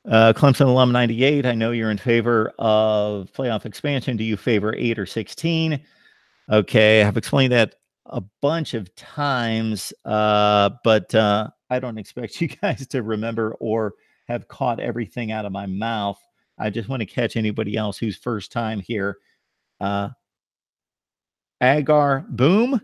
Speaker 1: Clemson alum 98. I know you're in favor of playoff expansion. Do you favor 8 or 16? Okay, I've explained that a bunch of times, but I don't expect you guys to remember or have caught everything out of my mouth. I just want to catch anybody else who's first time here. Agar Boom,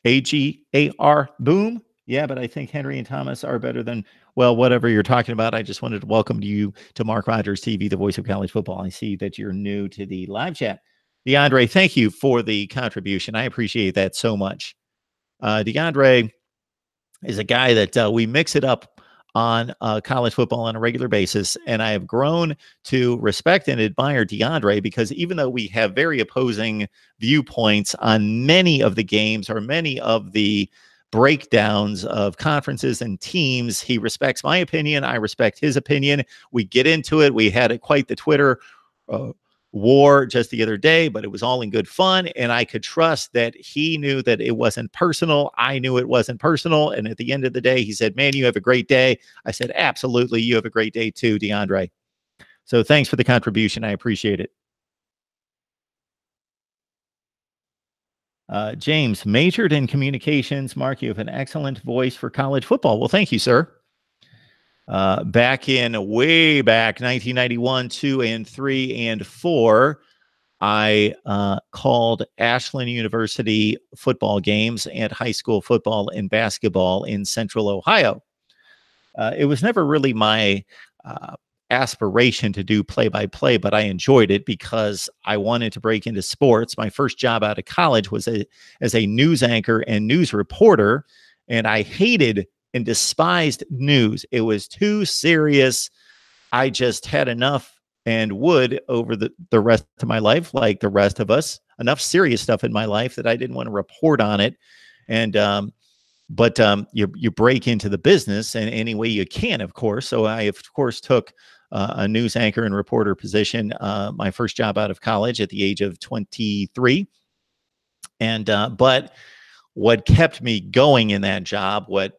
Speaker 1: Agar Boom. Yeah, but I think Henry and Thomas are better than, well, whatever you're talking about. I just wanted to welcome you to Mark Rogers TV, the voice of college football. I see that you're new to the live chat. DeAndre, thank you for the contribution. I appreciate that so much. DeAndre is a guy that we mix it up on college football on a regular basis, and I have grown to respect and admire DeAndre because even though we have very opposing viewpoints on many of the games or many of the breakdowns of conferences and teams, he respects my opinion. I respect his opinion. We get into it. We had quite the Twitter war just the other day, but it was all in good fun. And I could trust that he knew that it wasn't personal. I knew it wasn't personal. And at the end of the day, he said, man, you have a great day. I said, absolutely. You have a great day too, DeAndre. So thanks for the contribution. I appreciate it. James, majored in communications. Mark, you have an excellent voice for college football. Well, thank you, sir. Back in way back 1991, 2 and 3 and 4, I called Ashland University football games and high school football and basketball in Central Ohio. It was never really my aspiration to do play-by-play, but I enjoyed it because I wanted to break into sports. My first job out of college was as a news anchor and news reporter, and I hated and despised news. It was too serious. I just had enough and would over the rest of my life, like the rest of us, enough serious stuff in my life that I didn't want to report on it. And but you break into the business in any way you can, of course. So I, of course, took a news anchor and reporter position, my first job out of college at the age of 23. And but what kept me going in that job, what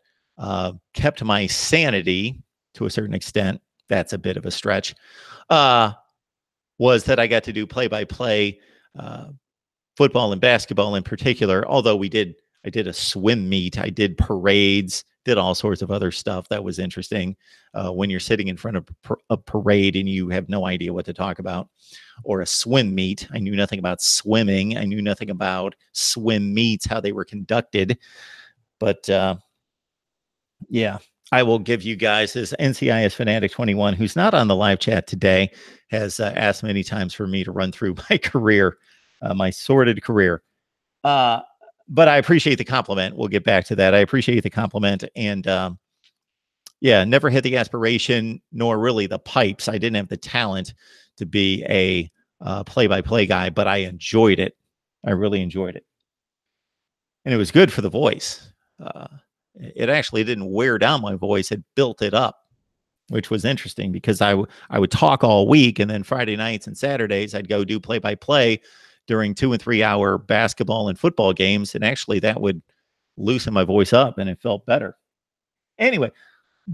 Speaker 1: kept my sanity to a certain extent, that's a bit of a stretch, was that I got to do play-by-play football and basketball in particular, although I did a swim meet, I did parades, did all sorts of other stuff that was interesting when you're sitting in front of a parade and you have no idea what to talk about, or a swim meet. I knew nothing about swimming. I knew nothing about swim meets, how they were conducted. But yeah, I will give you guys this. NCIS Fanatic 21, who's not on the live chat today, has asked many times for me to run through my career, my sordid career. But I appreciate the compliment. We'll get back to that. I appreciate the compliment. And yeah, never had the aspiration, nor really the pipes. I didn't have the talent to be a play-by-play guy, but I enjoyed it. I really enjoyed it. And it was good for the voice. It actually didn't wear down my voice. It built it up, which was interesting because I would talk all week, and then Friday nights and Saturdays, I'd go do play-by-play during 2 and 3 hour basketball and football games. And actually that would loosen my voice up and it felt better. Anyway,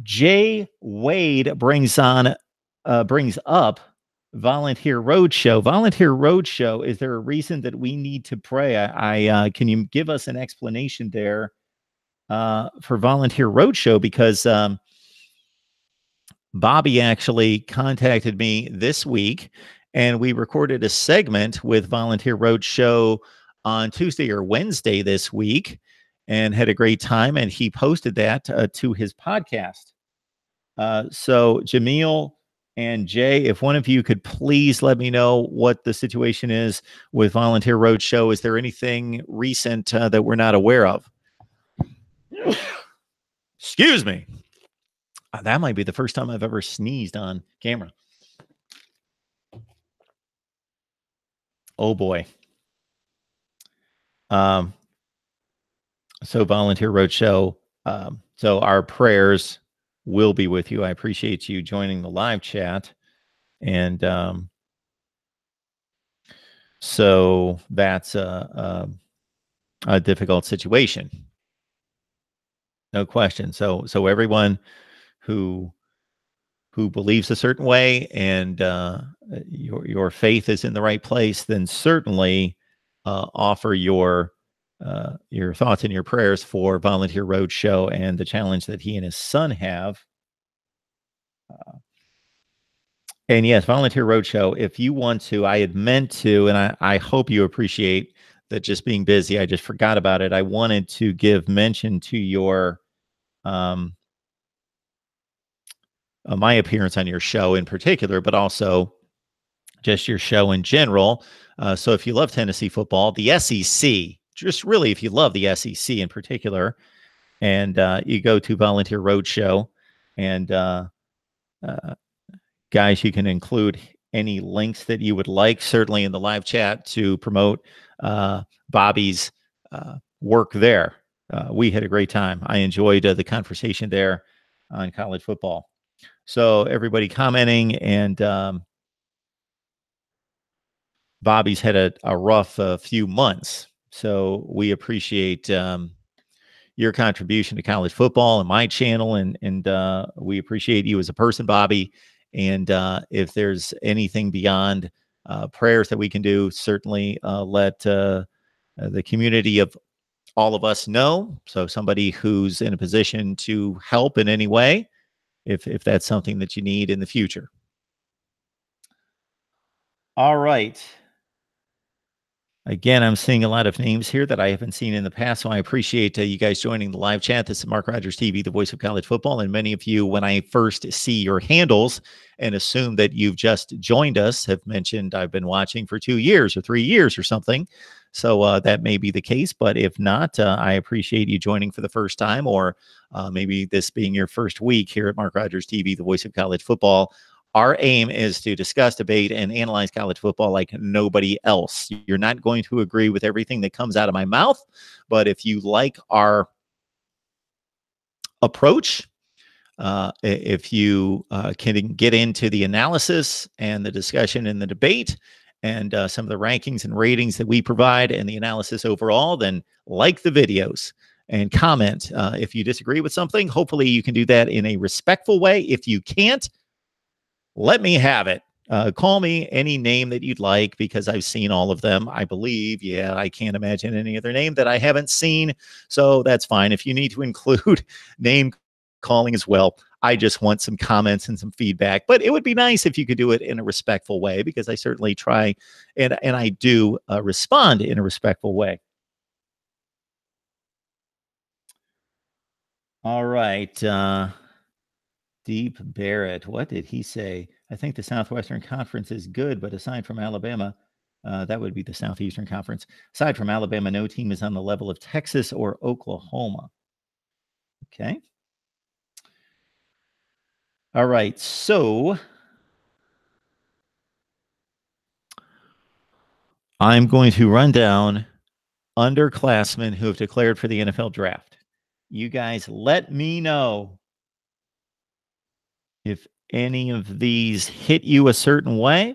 Speaker 1: Jay Wade brings up Volunteer Roadshow. Volunteer Roadshow, is there a reason that we need to pray? Can you give us an explanation there? for Volunteer Roadshow because Bobby actually contacted me this week, and we recorded a segment with Volunteer Roadshow on Tuesday or Wednesday this week, and had a great time. And he posted that to his podcast. So Jameel and Jay, if one of you could please let me know what the situation is with Volunteer Roadshow. Is there anything recent that we're not aware of? Excuse me. That might be the first time I've ever sneezed on camera. Oh boy. So Volunteer Roadshow. So our prayers will be with you. I appreciate you joining the live chat. And so that's a difficult situation. No question. So everyone who believes a certain way and your faith is in the right place, then certainly offer your thoughts and your prayers for Volunteer Roadshow and the challenge that he and his son have. And yes, Volunteer Roadshow, if you want to, I had meant to, and I hope you appreciate that just being busy, I just forgot about it. I wanted to give mention to your my appearance on your show in particular, but also just your show in general. So if you love Tennessee football, the SEC, just really if you love the SEC in particular, and you go to Volunteer Roadshow, and guys, you can include any links that you would like, certainly in the live chat, to promote Bobby's work there. We had a great time. I enjoyed the conversation there on college football. So everybody commenting, and Bobby's had a rough few months. So we appreciate your contribution to college football and my channel, and we appreciate you as a person, Bobby. And if there's anything beyond prayers that we can do, certainly let the community of all of us know. So somebody who's in a position to help in any way, if that's something that you need in the future. All right. Again, I'm seeing a lot of names here that I haven't seen in the past, so I appreciate you guys joining the live chat. This is Mark Rogers TV, the voice of college football, and many of you, when I first see your handles and assume that you've just joined us, have mentioned I've been watching for 2 years or 3 years or something. So that may be the case, but if not, I appreciate you joining for the first time, or maybe this being your first week here at Mark Rogers TV, the voice of college football. Our aim is to discuss, debate, and analyze college football like nobody else. You're not going to agree with everything that comes out of my mouth, but if you like our approach, if you can get into the analysis and the discussion and the debate and some of the rankings and ratings that we provide and the analysis overall, then like the videos and comment. If you disagree with something, hopefully you can do that in a respectful way. If you can't, let me have it. Call me any name that you'd like, because I've seen all of them, I believe. Yeah, I can't imagine any other name that I haven't seen. So that's fine. If you need to include name calling as well, I just want some comments and some feedback. But it would be nice if you could do it in a respectful way, because I certainly try and I do respond in a respectful way. All right. Deep Barrett, what did he say? I think the Southwestern Conference is good, but aside from Alabama, that would be the Southeastern Conference. Aside from Alabama, no team is on the level of Texas or Oklahoma. Okay. All right. So I'm going to run down underclassmen who have declared for the NFL draft. You guys let me know if any of these hit you a certain way.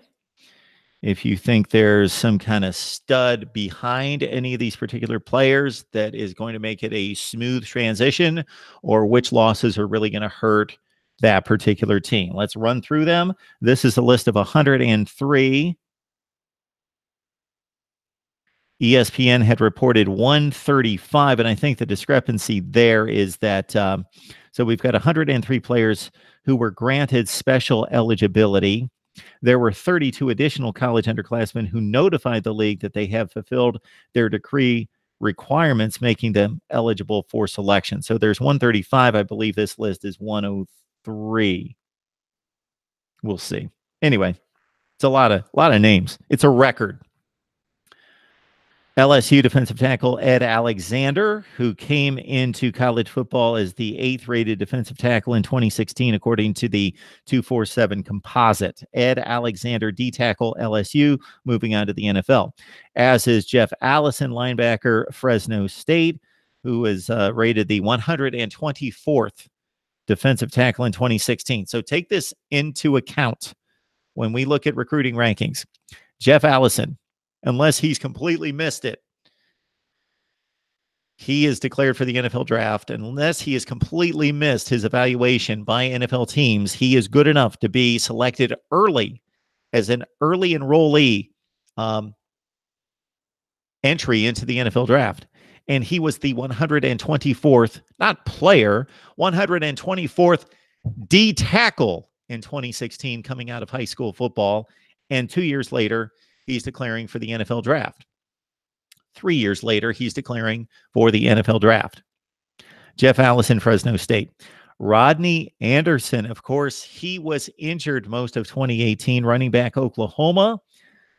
Speaker 1: If you think there's some kind of stud behind any of these particular players that is going to make it a smooth transition, or which losses are really going to hurt that particular team. Let's run through them. This is a list of 103. ESPN had reported 135, and I think the discrepancy there is that so we've got 103 players who were granted special eligibility. There were 32 additional college underclassmen who notified the league that they have fulfilled their decree requirements, making them eligible for selection. So there's 135. I believe this list is 103. We'll see. Anyway, it's a lot of names. It's a record. LSU defensive tackle Ed Alexander, who came into college football as the 8th rated defensive tackle in 2016, according to the 247 composite. Ed Alexander, D tackle, LSU, moving on to the NFL. As is Jeff Allison, linebacker, Fresno State, who was rated the 124th defensive tackle in 2016. So take this into account when we look at recruiting rankings. Jeff Allison, unless he's completely missed it, he is declared for the NFL draft. Unless he has completely missed his evaluation by NFL teams, he is good enough to be selected early as an early enrollee entry into the NFL draft. And he was the 124th, not player, 124th D tackle in 2016 coming out of high school football. And 2 years later, he's declaring for the NFL draft. 3 years later, he's declaring for the NFL draft. Jeff Allison, Fresno State. Rodney Anderson, of course, he was injured most of 2018, running back Oklahoma,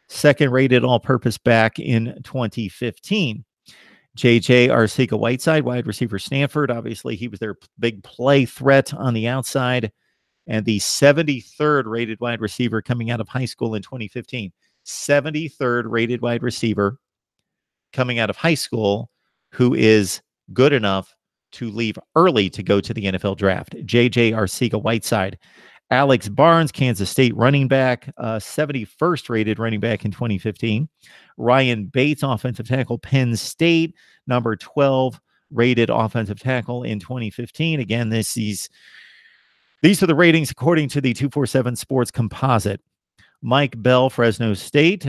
Speaker 1: 2nd rated all-purpose back in 2015. JJ Arcega-Whiteside, wide receiver Stanford. Obviously, he was their big play threat on the outside, and the 73rd rated wide receiver coming out of high school in 2015. 73rd rated wide receiver coming out of high school who is good enough to leave early to go to the NFL draft. JJ Arcega-Whiteside. Alex Barnes, Kansas State running back, 71st rated running back in 2015. Ryan Bates, offensive tackle, Penn State, number 12 rated offensive tackle in 2015. Again, these are the ratings according to the 247 Sports Composite. Mike Bell, Fresno State.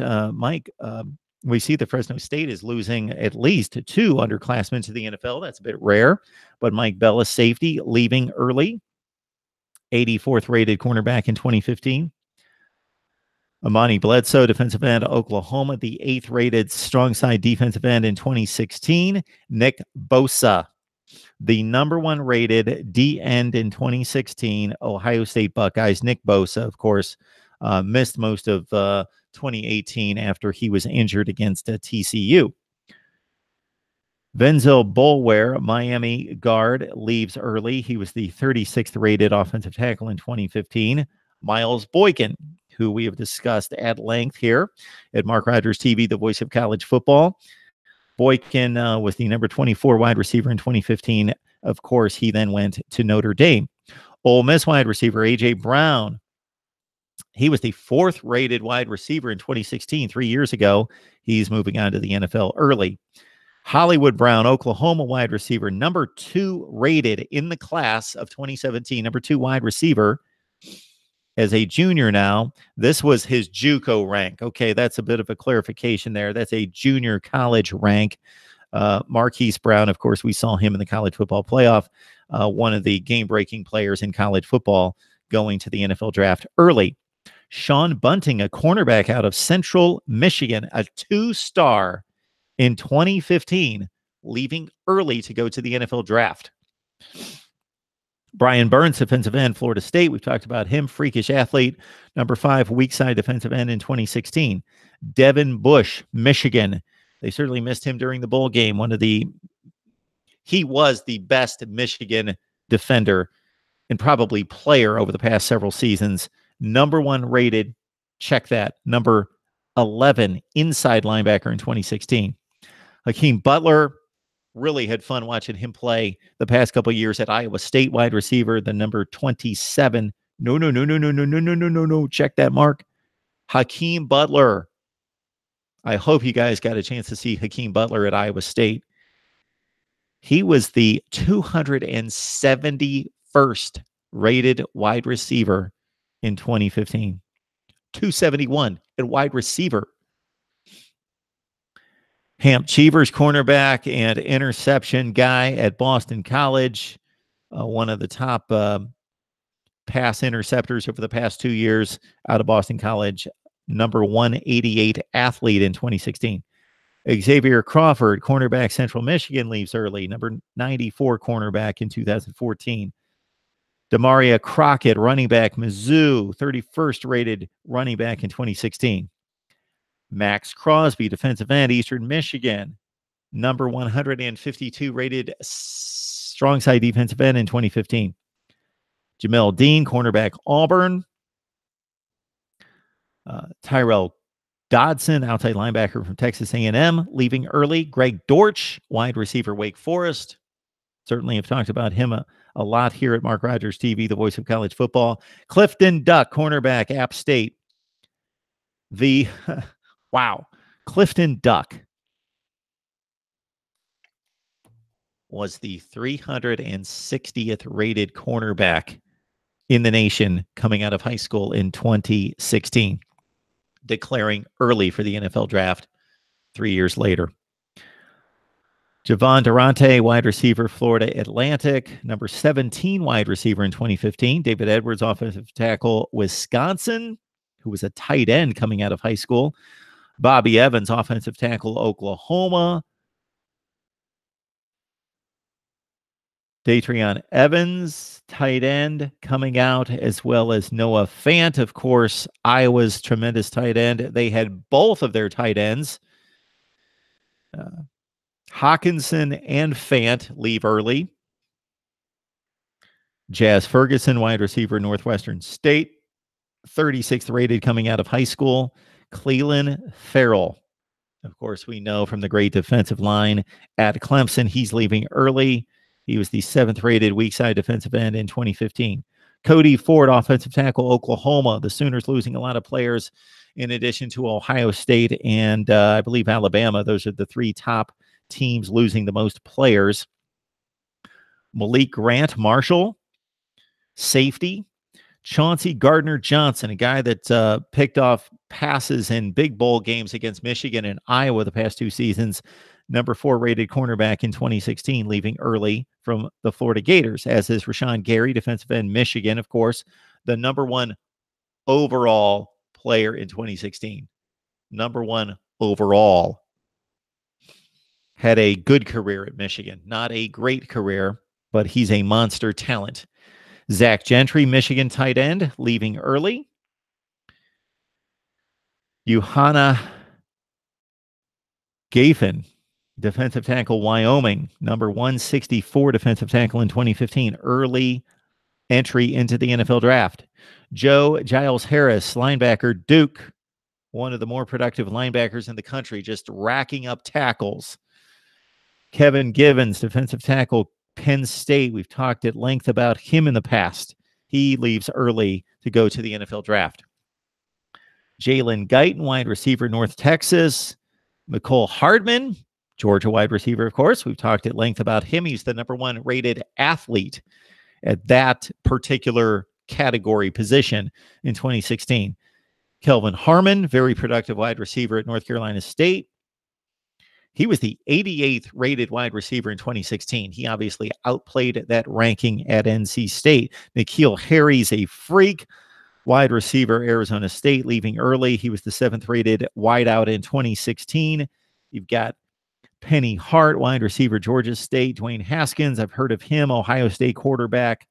Speaker 1: We see that Fresno State is losing at least 2 underclassmen to the NFL. That's a bit rare, but Mike Bell, a safety, leaving early. 84th rated cornerback in 2015. Amani Bledsoe, defensive end, Oklahoma, the 8th rated strong side defensive end in 2016. Nick Bosa, the number 1 rated D end in 2016, Ohio State Buckeyes. Nick Bosa, of course, missed most of 2018 after he was injured against TCU. Venzel Bulware, Miami guard, leaves early. He was the 36th rated offensive tackle in 2015. Miles Boykin, who we have discussed at length here at Mark Rogers TV, the voice of college football. Boykin was the number 24 wide receiver in 2015. Of course, he then went to Notre Dame. Ole Miss wide receiver A.J. Brown. He was the 4th rated wide receiver in 2016, 3 years ago. He's moving on to the NFL early. Hollywood Brown, Oklahoma wide receiver, number 2 rated in the class of 2017, number 2 wide receiver as a junior now. This was his JUCO rank. Okay, that's a bit of a clarification there. That's a junior college rank. Marquise Brown, of course, we saw him in the college football playoff, one of the game-breaking players in college football going to the NFL draft early. Sean Bunting, a cornerback out of Central Michigan, a 2-star in 2015, leaving early to go to the NFL draft. Brian Burns, defensive end, Florida State. We've talked about him. Freakish athlete. Number 5, weak side defensive end in 2016. Devin Bush, Michigan. They certainly missed him during the bowl game. He was the best Michigan defender and probably player over the past several seasons. Number 1 rated, check that, number 11 inside linebacker in 2016. Hakeem Butler, really had fun watching him play the past couple of years at Iowa State, wide receiver, the number 27. No. Check that, Mark. Hakeem Butler. I hope you guys got a chance to see Hakeem Butler at Iowa State. He was the 271st rated wide receiver in 2015. 271 at wide receiver. Hamp Cheevers, cornerback and interception guy at Boston College, one of the top pass interceptors over the past 2 years out of Boston College, number 188 athlete in 2016. Xavier Crawford, cornerback, Central Michigan, leaves early, number 94 cornerback in 2014. Demaria Crockett, running back, Mizzou, 31st rated running back in 2016. Max Crosby, defensive end, Eastern Michigan, number 152 rated strong side defensive end in 2015. Jamel Dean, cornerback, Auburn. Tyrell Dodson, outside linebacker from Texas A&M, leaving early. Greg Dortch, wide receiver, Wake Forest. Certainly have talked about him a lot here at Mark Rogers TV, the voice of college football. Clifton Duck, cornerback, App State. Wow, Clifton Duck was the 360th rated cornerback in the nation coming out of high school in 2016, declaring early for the NFL draft 3 years later. Javon Durante, wide receiver, Florida Atlantic, number 17 wide receiver in 2015. David Edwards, offensive tackle, Wisconsin, who was a tight end coming out of high school. Bobby Evans, offensive tackle, Oklahoma. Datrion Evans, tight end, coming out, as well as Noah Fant, of course, Iowa's tremendous tight end. They had both of their tight ends, Hawkinson and Fant, leave early. Jazz Ferguson, wide receiver, Northwestern State, 36th rated coming out of high school. Cleland Farrell, of course, we know from the great defensive line at Clemson, he's leaving early. He was the 7th rated weak side defensive end in 2015. Cody Ford, offensive tackle, Oklahoma. The Sooners losing a lot of players in addition to Ohio State and I believe Alabama. Those are the 3 top teams losing the most players. Malik Grant Marshall, safety. Chauncey Gardner-Johnson, a guy that picked off passes in big bowl games against Michigan and Iowa the past 2 seasons. Number 4 rated cornerback in 2016, leaving early from the Florida Gators, as is Rashawn Gary, defensive end, Michigan, of course, the number 1 overall player in 2016. Number 1 overall. Had a good career at Michigan. Not a great career, but he's a monster talent. Zach Gentry, Michigan tight end, leaving early. Johanna Gafen, defensive tackle, Wyoming, number 164 defensive tackle in 2015, early entry into the NFL draft. Joe Giles Harris, linebacker, Duke, one of the more productive linebackers in the country, just racking up tackles. Kevin Givens, defensive tackle, Penn State. We've talked at length about him in the past. He leaves early to go to the NFL draft. Jalen Guyton, wide receiver, North Texas. McCole Hardman, Georgia wide receiver, of course. We've talked at length about him. He's the number 1 rated athlete at that particular category position in 2016. Kelvin Harmon, very productive wide receiver at North Carolina State. He was the 88th rated wide receiver in 2016. He obviously outplayed that ranking at NC State. N'Keal Harry's a freak. Wide receiver, Arizona State, leaving early. He was the 7th rated wideout in 2016. You've got Penny Hart, wide receiver, Georgia State. Dwayne Haskins, I've heard of him, Ohio State quarterback,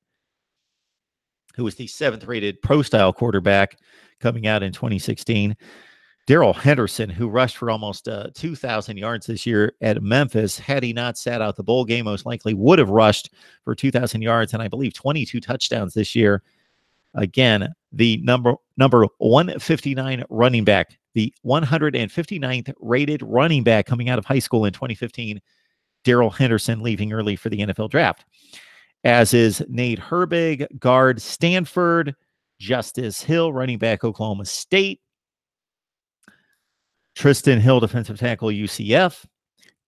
Speaker 1: who was the 7th rated pro-style quarterback coming out in 2016. Darrell Henderson, who rushed for almost 2,000 yards this year at Memphis. Had he not sat out the bowl game, most likely would have rushed for 2,000 yards and I believe 22 touchdowns this year. Again, the number 159 running back, the 159th rated running back coming out of high school in 2015, Darrell Henderson, leaving early for the NFL draft. As is Nate Herbig, guard, Stanford. Justice Hill, running back, Oklahoma State. Tristan Hill, defensive tackle, UCF.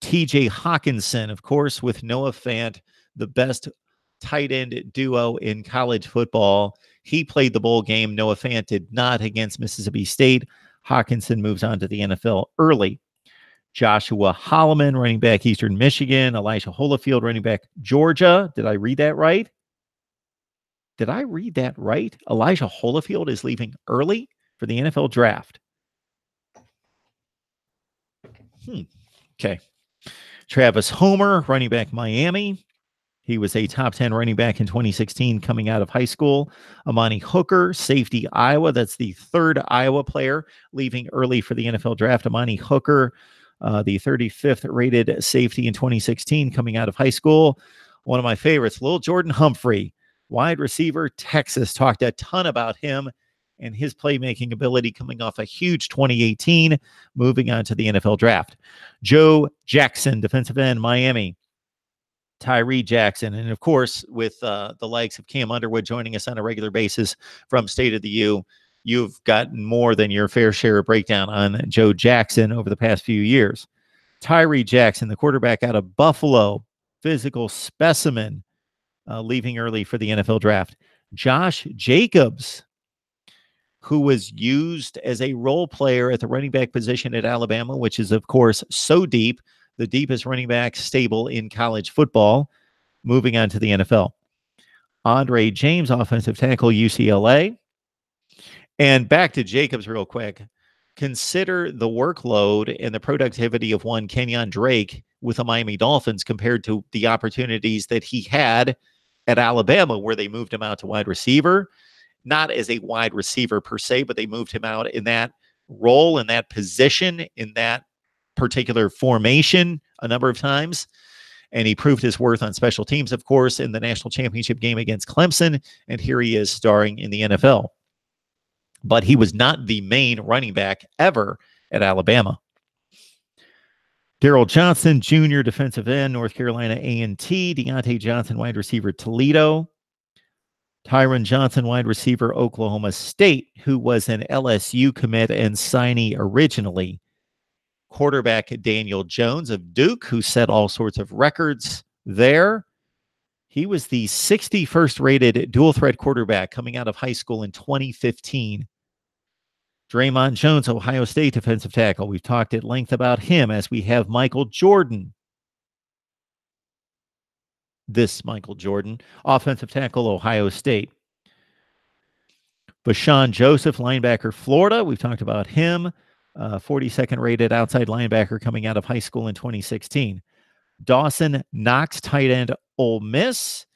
Speaker 1: TJ Hawkinson, of course, with Noah Fant, the best tight end duo in college football. He played the bowl game. Noah Fant did not, against Mississippi State. Hawkinson moves on to the NFL early. Joshua Holloman, running back, Eastern Michigan. Elijah Holyfield, running back, Georgia. Did I read that right? Elijah Holyfield is leaving early for the NFL draft. Okay. Travis Homer, running back, Miami. He was a top 10 running back in 2016 coming out of high school. Amani Hooker, safety, Iowa. That's the third Iowa player leaving early for the NFL draft. Amani Hooker, the 35th rated safety in 2016 coming out of high school. One of my favorites, Lil Jordan Humphrey, wide receiver, Texas. Talked a ton about him and his playmaking ability coming off a huge 2018, moving on to the NFL draft. Joe Jackson, defensive end, Miami. Tyree Jackson, and of course, with the likes of Cam Underwood joining us on a regular basis from State of the U, you've gotten more than your fair share of breakdown on Joe Jackson over the past few years. Tyree Jackson, the quarterback out of Buffalo, physical specimen, leaving early for the NFL draft. Josh Jacobs, who was used as a role player at the running back position at Alabama, which is, of course, so deep, the deepest running back stable in college football, moving on to the NFL. Andre James, offensive tackle, UCLA. And back to Jacobs real quick. Consider the workload and the productivity of one Kenyon Drake with the Miami Dolphins compared to the opportunities that he had at Alabama, where they moved him out to wide receiver. Not as a wide receiver per se, but they moved him out in that role, in that position, in that particular formation a number of times. And he proved his worth on special teams, of course, in the national championship game against Clemson. And here he is starring in the NFL. But he was not the main running back ever at Alabama. Darrell Johnson, Jr., defensive end, North Carolina A&T. Deontay Johnson, wide receiver, Toledo. Tyron Johnson, wide receiver, Oklahoma State, who was an LSU commit and signee originally. Quarterback Daniel Jones of Duke, who set all sorts of records there. He was the 61st rated dual threat quarterback coming out of high school in 2015. Draymond Jones, Ohio State defensive tackle. We've talked at length about him, as we have Michael Jordan. This Michael Jordan, offensive tackle, Ohio State. Bashawn Joseph, linebacker, Florida. We've talked about him. 42nd rated outside linebacker coming out of high school in 2016. Dawson Knox, tight end, Ole Miss.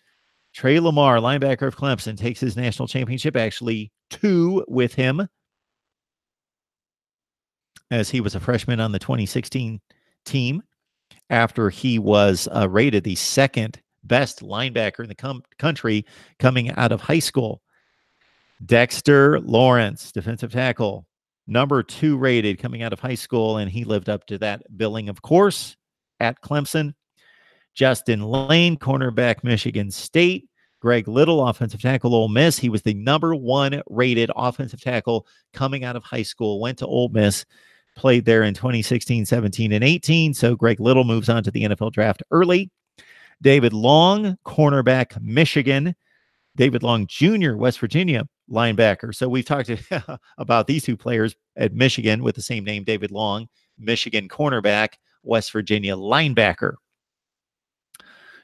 Speaker 1: Trey Lamar, linebacker of Clemson, takes his national championship, actually 2 with him, as he was a freshman on the 2016 team after he was rated the second best linebacker in the country coming out of high school. Dexter Lawrence, defensive tackle, number 2 rated coming out of high school, and he lived up to that billing, of course, at Clemson. Justin Lane, cornerback, Michigan State. Greg Little, offensive tackle, Ole Miss. He was the number 1 rated offensive tackle coming out of high school, went to Ole Miss, played there in 2016, 17, and 18. So Greg Little moves on to the NFL draft early. David Long, cornerback, Michigan. David Long Jr., West Virginia linebacker. So we've talked about these 2 players at Michigan with the same name, David Long, Michigan cornerback, West Virginia linebacker.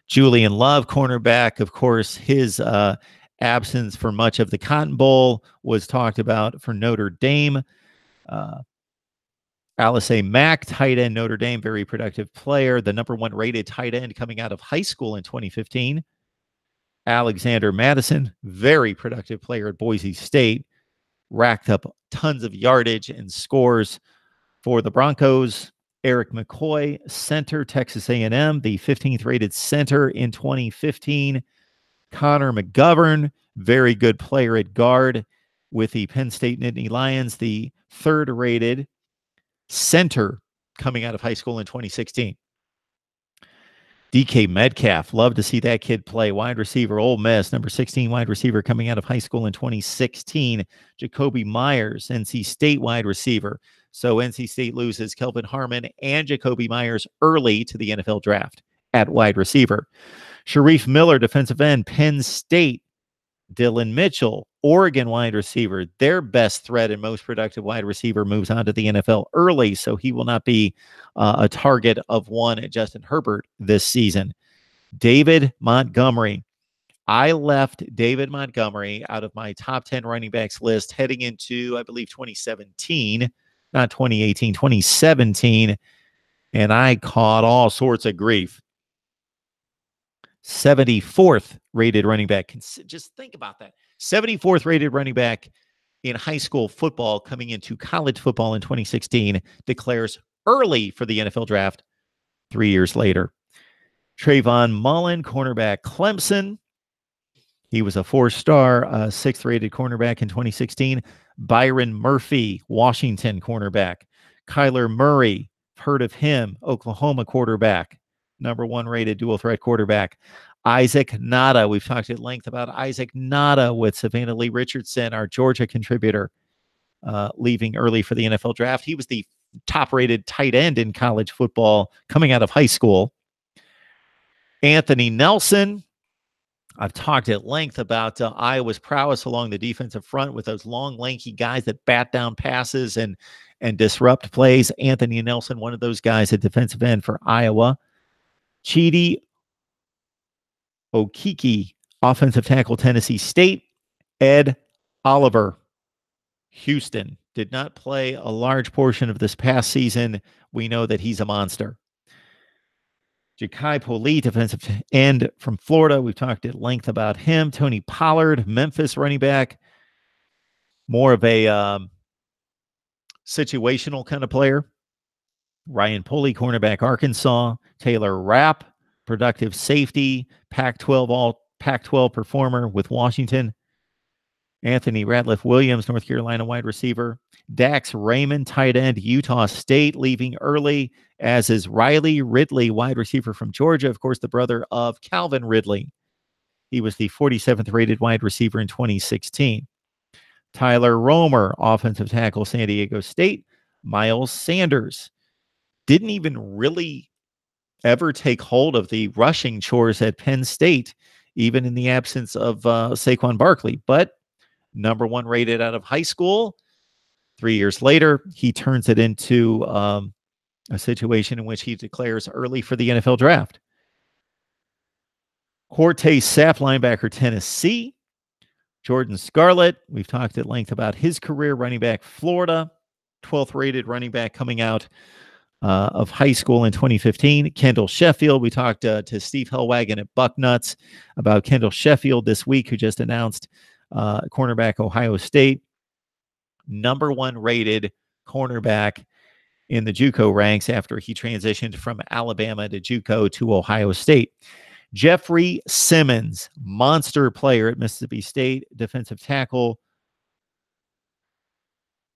Speaker 1: Julian Love, cornerback. Of course, his absence for much of the Cotton Bowl was talked about for Notre Dame. Alice Mack, tight end, Notre Dame, very productive player. The number 1 rated tight end coming out of high school in 2015. Alexander Madison, very productive player at Boise State, racked up tons of yardage and scores for the Broncos. Eric McCoy, center, Texas A&M, the 15th rated center in 2015. Connor McGovern, very good player at guard with the Penn State Nittany Lions, the 3rd rated center coming out of high school in 2016. DK Metcalf, love to see that kid play. Wide receiver, Ole Miss, number 16 wide receiver coming out of high school in 2016. Jacoby Myers, NC State wide receiver. So NC State loses Kelvin Harmon and Jacoby Myers early to the NFL draft at wide receiver. Sharif Miller, defensive end, Penn State. Dylan Mitchell, Oregon wide receiver, their best threat and most productive wide receiver, moves on to the NFL early, so he will not be a target of one at Justin Herbert this season. David Montgomery. I left David Montgomery out of my top 10 running backs list heading into, I believe, 2017, not 2018, 2017, and I caught all sorts of grief. 74th rated running back. Just think about that. 74th rated running back in high school football coming into college football in 2016 declares early for the NFL draft 3 years later. Trayvon Mullen, cornerback, Clemson. He was a 4-star, 6th rated cornerback in 2016. Byron Murphy, Washington cornerback. Kyler Murray, heard of him, Oklahoma quarterback. Number 1 rated dual threat quarterback. Isaac Nada. We've talked at length about Isaac Nada with Savannah Lee Richardson, our Georgia contributor, leaving early for the NFL draft. He was the top rated tight end in college football coming out of high school. Anthony Nelson. I've talked at length about Iowa's prowess along the defensive front with those long, lanky guys that bat down passes and disrupt plays. Anthony Nelson, one of those guys at defensive end for Iowa. Chidi Okiki, offensive tackle, Tennessee State. Ed Oliver, Houston, did not play a large portion of this past season. We know that he's a monster. Ja'Kai Polite, defensive end from Florida. We've talked at length about him. Tony Pollard, Memphis running back. More of a situational kind of player. Ryan Pulley, cornerback, Arkansas. Taylor Rapp, productive safety, Pac-12 Pac-12 performer with Washington. Anthony Ratliff Williams, North Carolina wide receiver. Dax Raymond, tight end, Utah State, leaving early, as is Riley Ridley, wide receiver from Georgia, of course, the brother of Calvin Ridley. He was the 47th rated wide receiver in 2016. Tyler Romer, offensive tackle, San Diego State. Miles Sanders didn't even really ever take hold of the rushing chores at Penn State, even in the absence of Saquon Barkley, but number 1 rated out of high school. 3 years later, he turns it into a situation in which he declares early for the NFL draft. Cortez Sapp, linebacker, Tennessee. Jordan Scarlett, we've talked at length about his career, running back, Florida. 12th rated running back coming out of high school in 2015. Kendall Sheffield, we talked to Steve Hellwagon at Bucknuts about Kendall Sheffield this week, who just announced cornerback, Ohio State. Number 1 rated cornerback in the JUCO ranks after he transitioned from Alabama to JUCO to Ohio State. Jeffrey Simmons, monster player at Mississippi State, defensive tackle.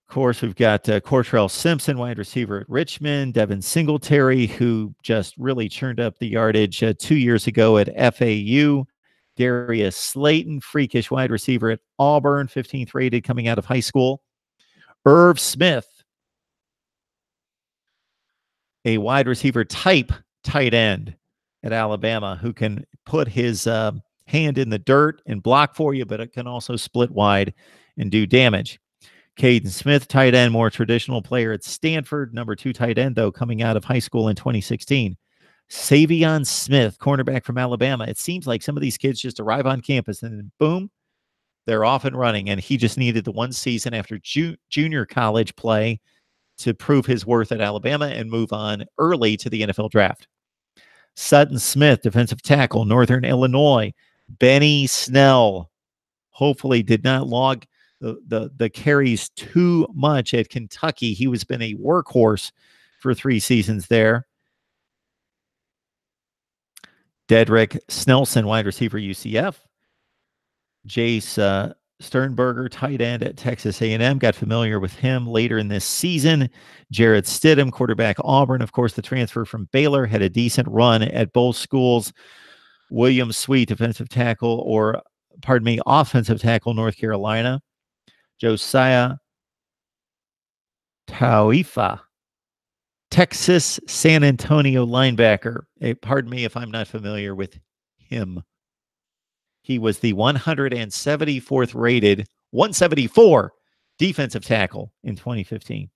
Speaker 1: Of course, we've got Cortrell Simpson, wide receiver at Richmond. Devin Singletary, who just really churned up the yardage 2 years ago at FAU. Darius Slayton, freakish wide receiver at Auburn, 15th rated coming out of high school. Irv Smith, a wide receiver type tight end at Alabama, who can put his hand in the dirt and block for you, but it can also split wide and do damage. Caden Smith, tight end, more traditional player at Stanford. Number 2 tight end, though, coming out of high school in 2016. Savion Smith, cornerback from Alabama. It seems like some of these kids just arrive on campus and then boom, they're off and running. And he just needed the one season after junior college play to prove his worth at Alabama and move on early to the NFL draft. Sutton Smith, defensive tackle, Northern Illinois. Benny Snell, hopefully did not log the carries too much at Kentucky. He was been a workhorse for 3 seasons there. Dedrick Snelson, wide receiver, UCF. Jace Sternberger, tight end at Texas A&M. Got familiar with him later in this season. Jarrett Stidham, quarterback, Auburn. Of course, the transfer from Baylor, had a decent run at both schools. William Sweet, offensive tackle, offensive tackle, North Carolina. Josiah Tauifa, Texas San Antonio linebacker. Pardon me if I'm not familiar with him. He was the 174th rated 174 defensive tackle in 2015.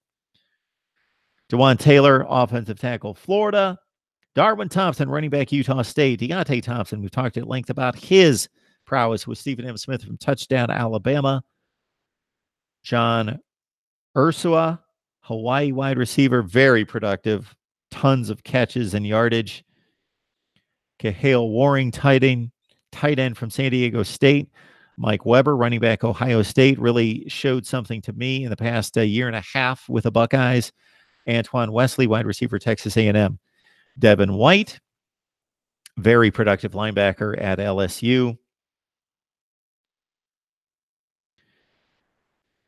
Speaker 1: Jawan Taylor, offensive tackle, Florida. Darwin Thompson, running back, Utah State. Deontay Thompson, we've talked at length about his prowess with Stephen M. Smith from Touchdown, Alabama. John Ursua, Hawaii wide receiver, very productive. Tons of catches and yardage. Kahale Waring, tight end from San Diego State. Mike Weber, running back, Ohio State, really showed something to me in the past year and a half with the Buckeyes. Antoine Wesley, wide receiver, Texas A&M. Devin White, very productive linebacker at LSU.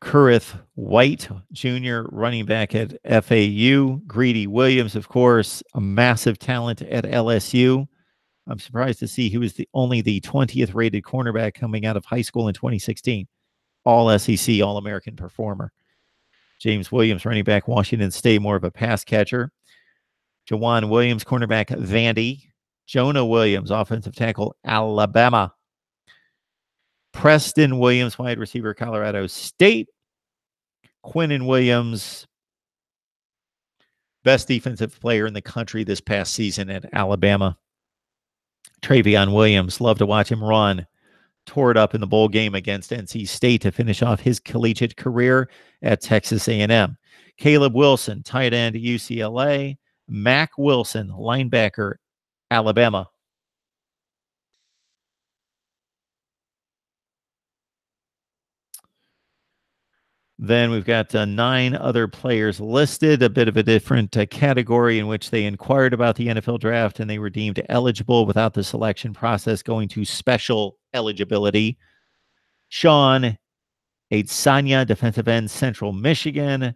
Speaker 1: Kurith White Jr., running back at FAU. Greedy Williams, of course, a massive talent at LSU. I'm surprised to see he was only the 20th rated cornerback coming out of high school in 2016. All SEC, All-American performer. James Williams, running back, Washington State, more of a pass catcher. Jawan Williams, cornerback, Vandy. Jonah Williams, offensive tackle, Alabama. Preston Williams, wide receiver, Colorado State. Quinnen Williams, best defensive player in the country this past season at Alabama. Travion Williams, love to watch him run. Tore it up in the bowl game against NC State to finish off his collegiate career at Texas A&M. Caleb Wilson, tight end, UCLA. Mac Wilson, linebacker, Alabama. Then we've got 9 other players listed, a bit of a different category in which they inquired about the NFL draft and they were deemed eligible without the selection process going to special eligibility. Sean Aidsanya, defensive end, Central Michigan.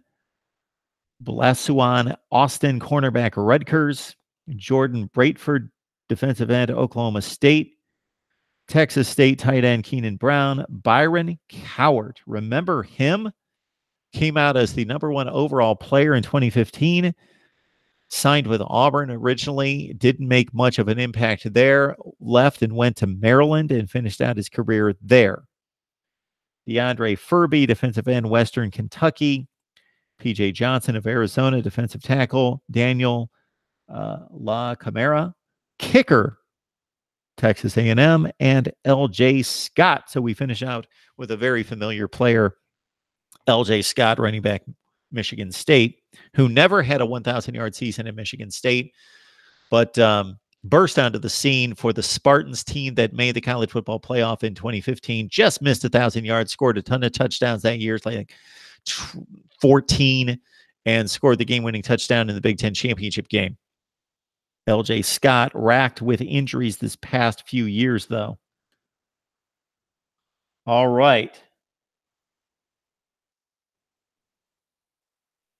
Speaker 1: Blasuan Austin, cornerback, Rutgers. Jordan Bradford, defensive end, Oklahoma State. Texas State tight end, Keenan Brown. Byron Cowart, remember him? Came out as the #1 overall player in 2015. Signed with Auburn originally. Didn't make much of an impact there. Left and went to Maryland and finished out his career there. DeAndre Furby, defensive end, Western Kentucky. PJ Johnson of Arizona, defensive tackle. Daniel La Camara, kicker, Texas A&M. And LJ Scott. So we finish out with a very familiar player, LJ Scott, running back, Michigan State, who never had a 1,000-yard season at Michigan State, but burst onto the scene for the Spartans team that made the college football playoff in 2015. Just missed 1,000 yards, scored a ton of touchdowns that year, like 14, and scored the game-winning touchdown in the Big Ten championship game. LJ Scott racked with injuries this past few years, though. All right.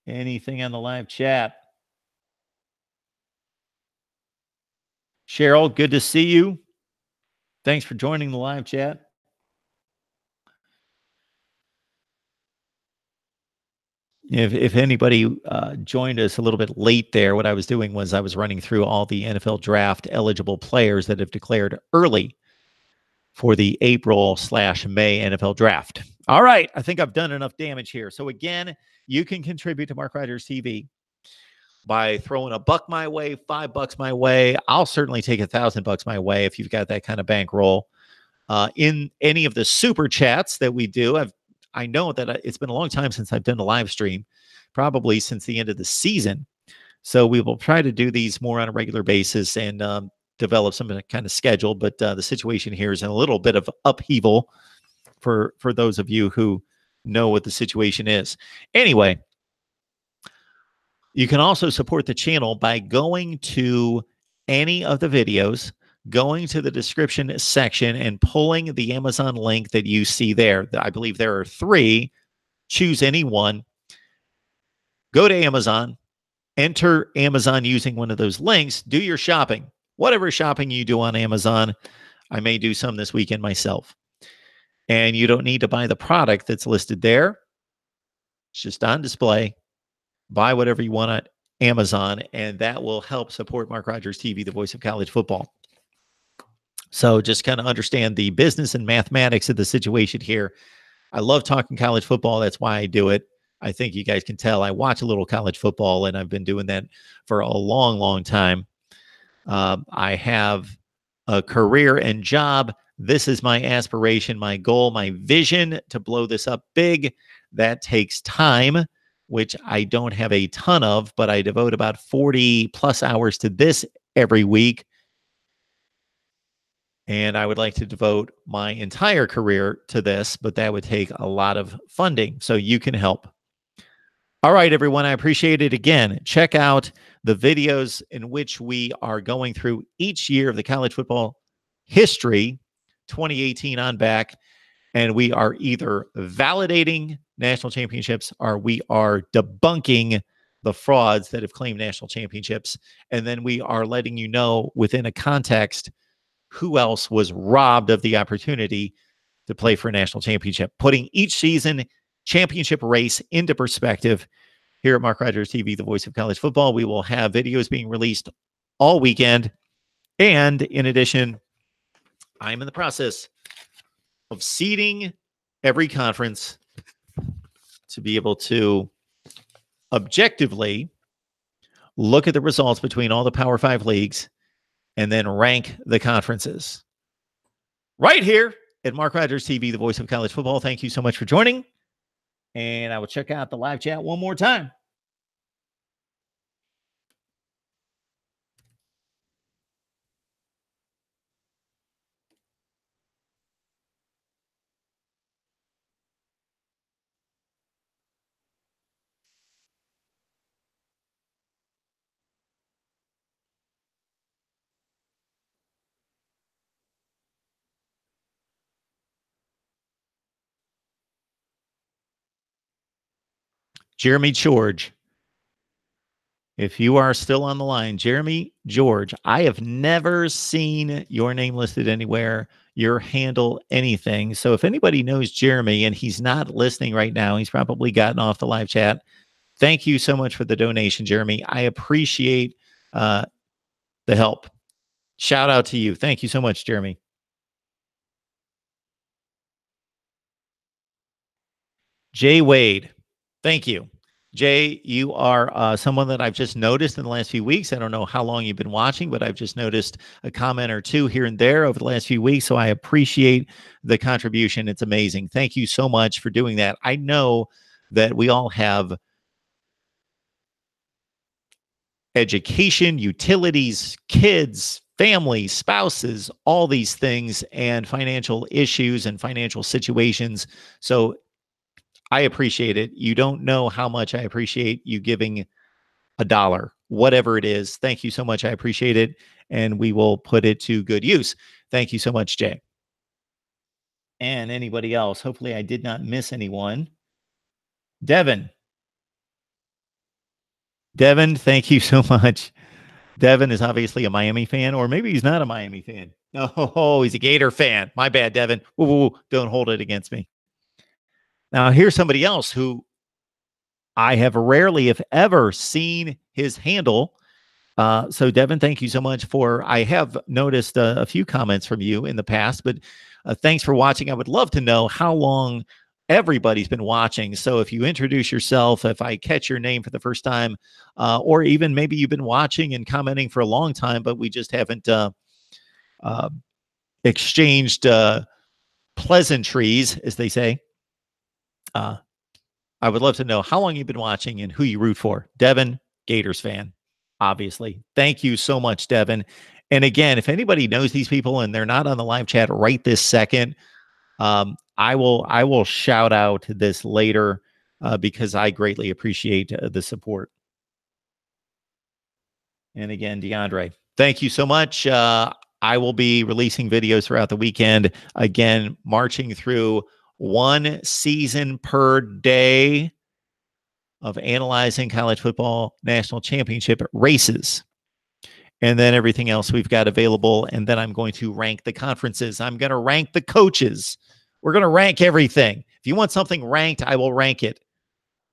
Speaker 1: Anything on the live chat? Cheryl, good to see you. Thanks for joining the live chat. If anybody joined us a little bit late there, what I was doing was I was running through all the NFL draft eligible players that have declared early for the April/May NFL draft. All right, I think I've done enough damage here. So again, you can contribute to Mark Rogers TV by throwing $1 my way, $5 my way. I'll certainly take $1,000 my way if you've got that kind of bankroll. In any of the super chats that we do, I know that it's been a long time since I've done a live stream, probably since the end of the season. So we will try to do these more on a regular basis and develop some kind of schedule. But the situation here is in a little bit of upheaval for those of you who know what the situation is. Anyway, you can also support the channel by going to any of the videos, going to the description section and pulling the Amazon link that you see there. I believe there are 3. Choose any one. Go to Amazon, enter Amazon using one of those links, do your shopping. Whatever shopping you do on Amazon, I may do some this weekend myself. And you don't need to buy the product that's listed there. It's just on display. Buy whatever you want on Amazon, and that will help support Mark Rogers TV, the voice of college football. So just kind of understand the business and mathematics of the situation here. I love talking college football. That's why I do it. I think you guys can tell I watch a little college football, and I've been doing that for a long, long time. I have a career and job. This is my aspiration, my goal, my vision to blow this up big. That takes time, which I don't have a ton of, but I devote about 40 plus hours to this every week. And I would like to devote my entire career to this, but that would take a lot of funding. So you can help. All right, everyone, I appreciate it again. Check out the videos in which we are going through each year of the college football history, 2018 on back, and we are either validating national championships or we are debunking the frauds that have claimed national championships. And then we are letting you know within a context who else was robbed of the opportunity to play for a national championship, putting each season championship race into perspective. Here at Mark Rogers TV, the voice of college football, we will have videos being released all weekend. And in addition, I'm in the process of seeding every conference to be able to objectively look at the results between all the Power 5 leagues and then rank the conferences. Right here at Mark Rogers TV, the voice of college football. Thank you so much for joining. And I will check out the live chat one more time. Jeremy George. If you are still on the line, Jeremy George, I have never seen your name listed anywhere, your handle, anything. So if anybody knows Jeremy and he's not listening right now, he's probably gotten off the live chat. Thank you so much for the donation, Jeremy. I appreciate the help. Shout out to you. Thank you so much, Jeremy. Jay Wade, thank you. Jay, you are someone that I've just noticed in the last few weeks. I don't know how long you've been watching, but I've just noticed a comment or two here and there over the last few weeks. So I appreciate the contribution. It's amazing. Thank you so much for doing that. I know that we all have education, utilities, kids, families, spouses, all these things, and financial issues and financial situations. So I appreciate it. You don't know how much I appreciate you giving $1, whatever it is. Thank you so much. I appreciate it. And we will put it to good use. Thank you so much, Jay. And anybody else? Hopefully I did not miss anyone. Devin. Devin, thank you so much. Devin is obviously a Miami fan, or maybe he's not a Miami fan. Oh, he's a Gator fan. My bad, Devin. Whoa, don't hold it against me. Now, here's somebody else who I have rarely, if ever, seen his handle. So, Devin, thank you so much I have noticed a few comments from you in the past, but thanks for watching. I would love to know how long everybody's been watching. So if you introduce yourself, if I catch your name for the first time, or even maybe you've been watching and commenting for a long time, but we just haven't exchanged pleasantries, as they say. I would love to know how long you've been watching and who you root for. Devin, Gators fan, obviously. Thank you so much, Devin. And again, if anybody knows these people and they're not on the live chat right this second, I will shout out this later because I greatly appreciate the support. And again, DeAndre, thank you so much. I will be releasing videos throughout the weekend. Again, marching through one season per day of analyzing college football national championship races. And then everything else we've got available. And then I'm going to rank the conferences. I'm going to rank the coaches. We're going to rank everything. If you want something ranked, I will rank it.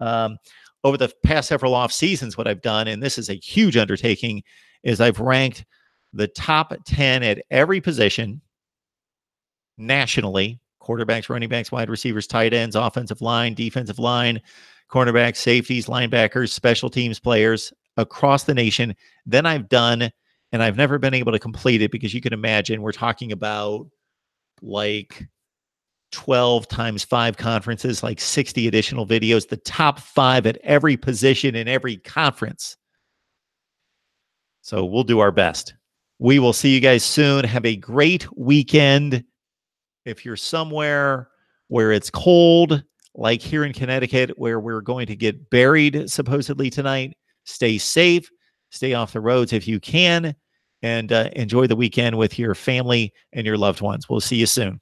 Speaker 1: Over the past several off seasons, what I've done, and this is a huge undertaking, is I've ranked the top 10 at every position nationally, quarterbacks, running backs, wide receivers, tight ends, offensive line, defensive line, cornerbacks, safeties, linebackers, special teams players across the nation. Then I've done, and I've never been able to complete it because you can imagine we're talking about like 12 times 5 conferences, like 60 additional videos, the top 5 at every position in every conference. So we'll do our best. We will see you guys soon. Have a great weekend. If you're somewhere where it's cold, like here in Connecticut, where we're going to get buried supposedly tonight, stay safe, stay off the roads if you can, and enjoy the weekend with your family and your loved ones. We'll see you soon.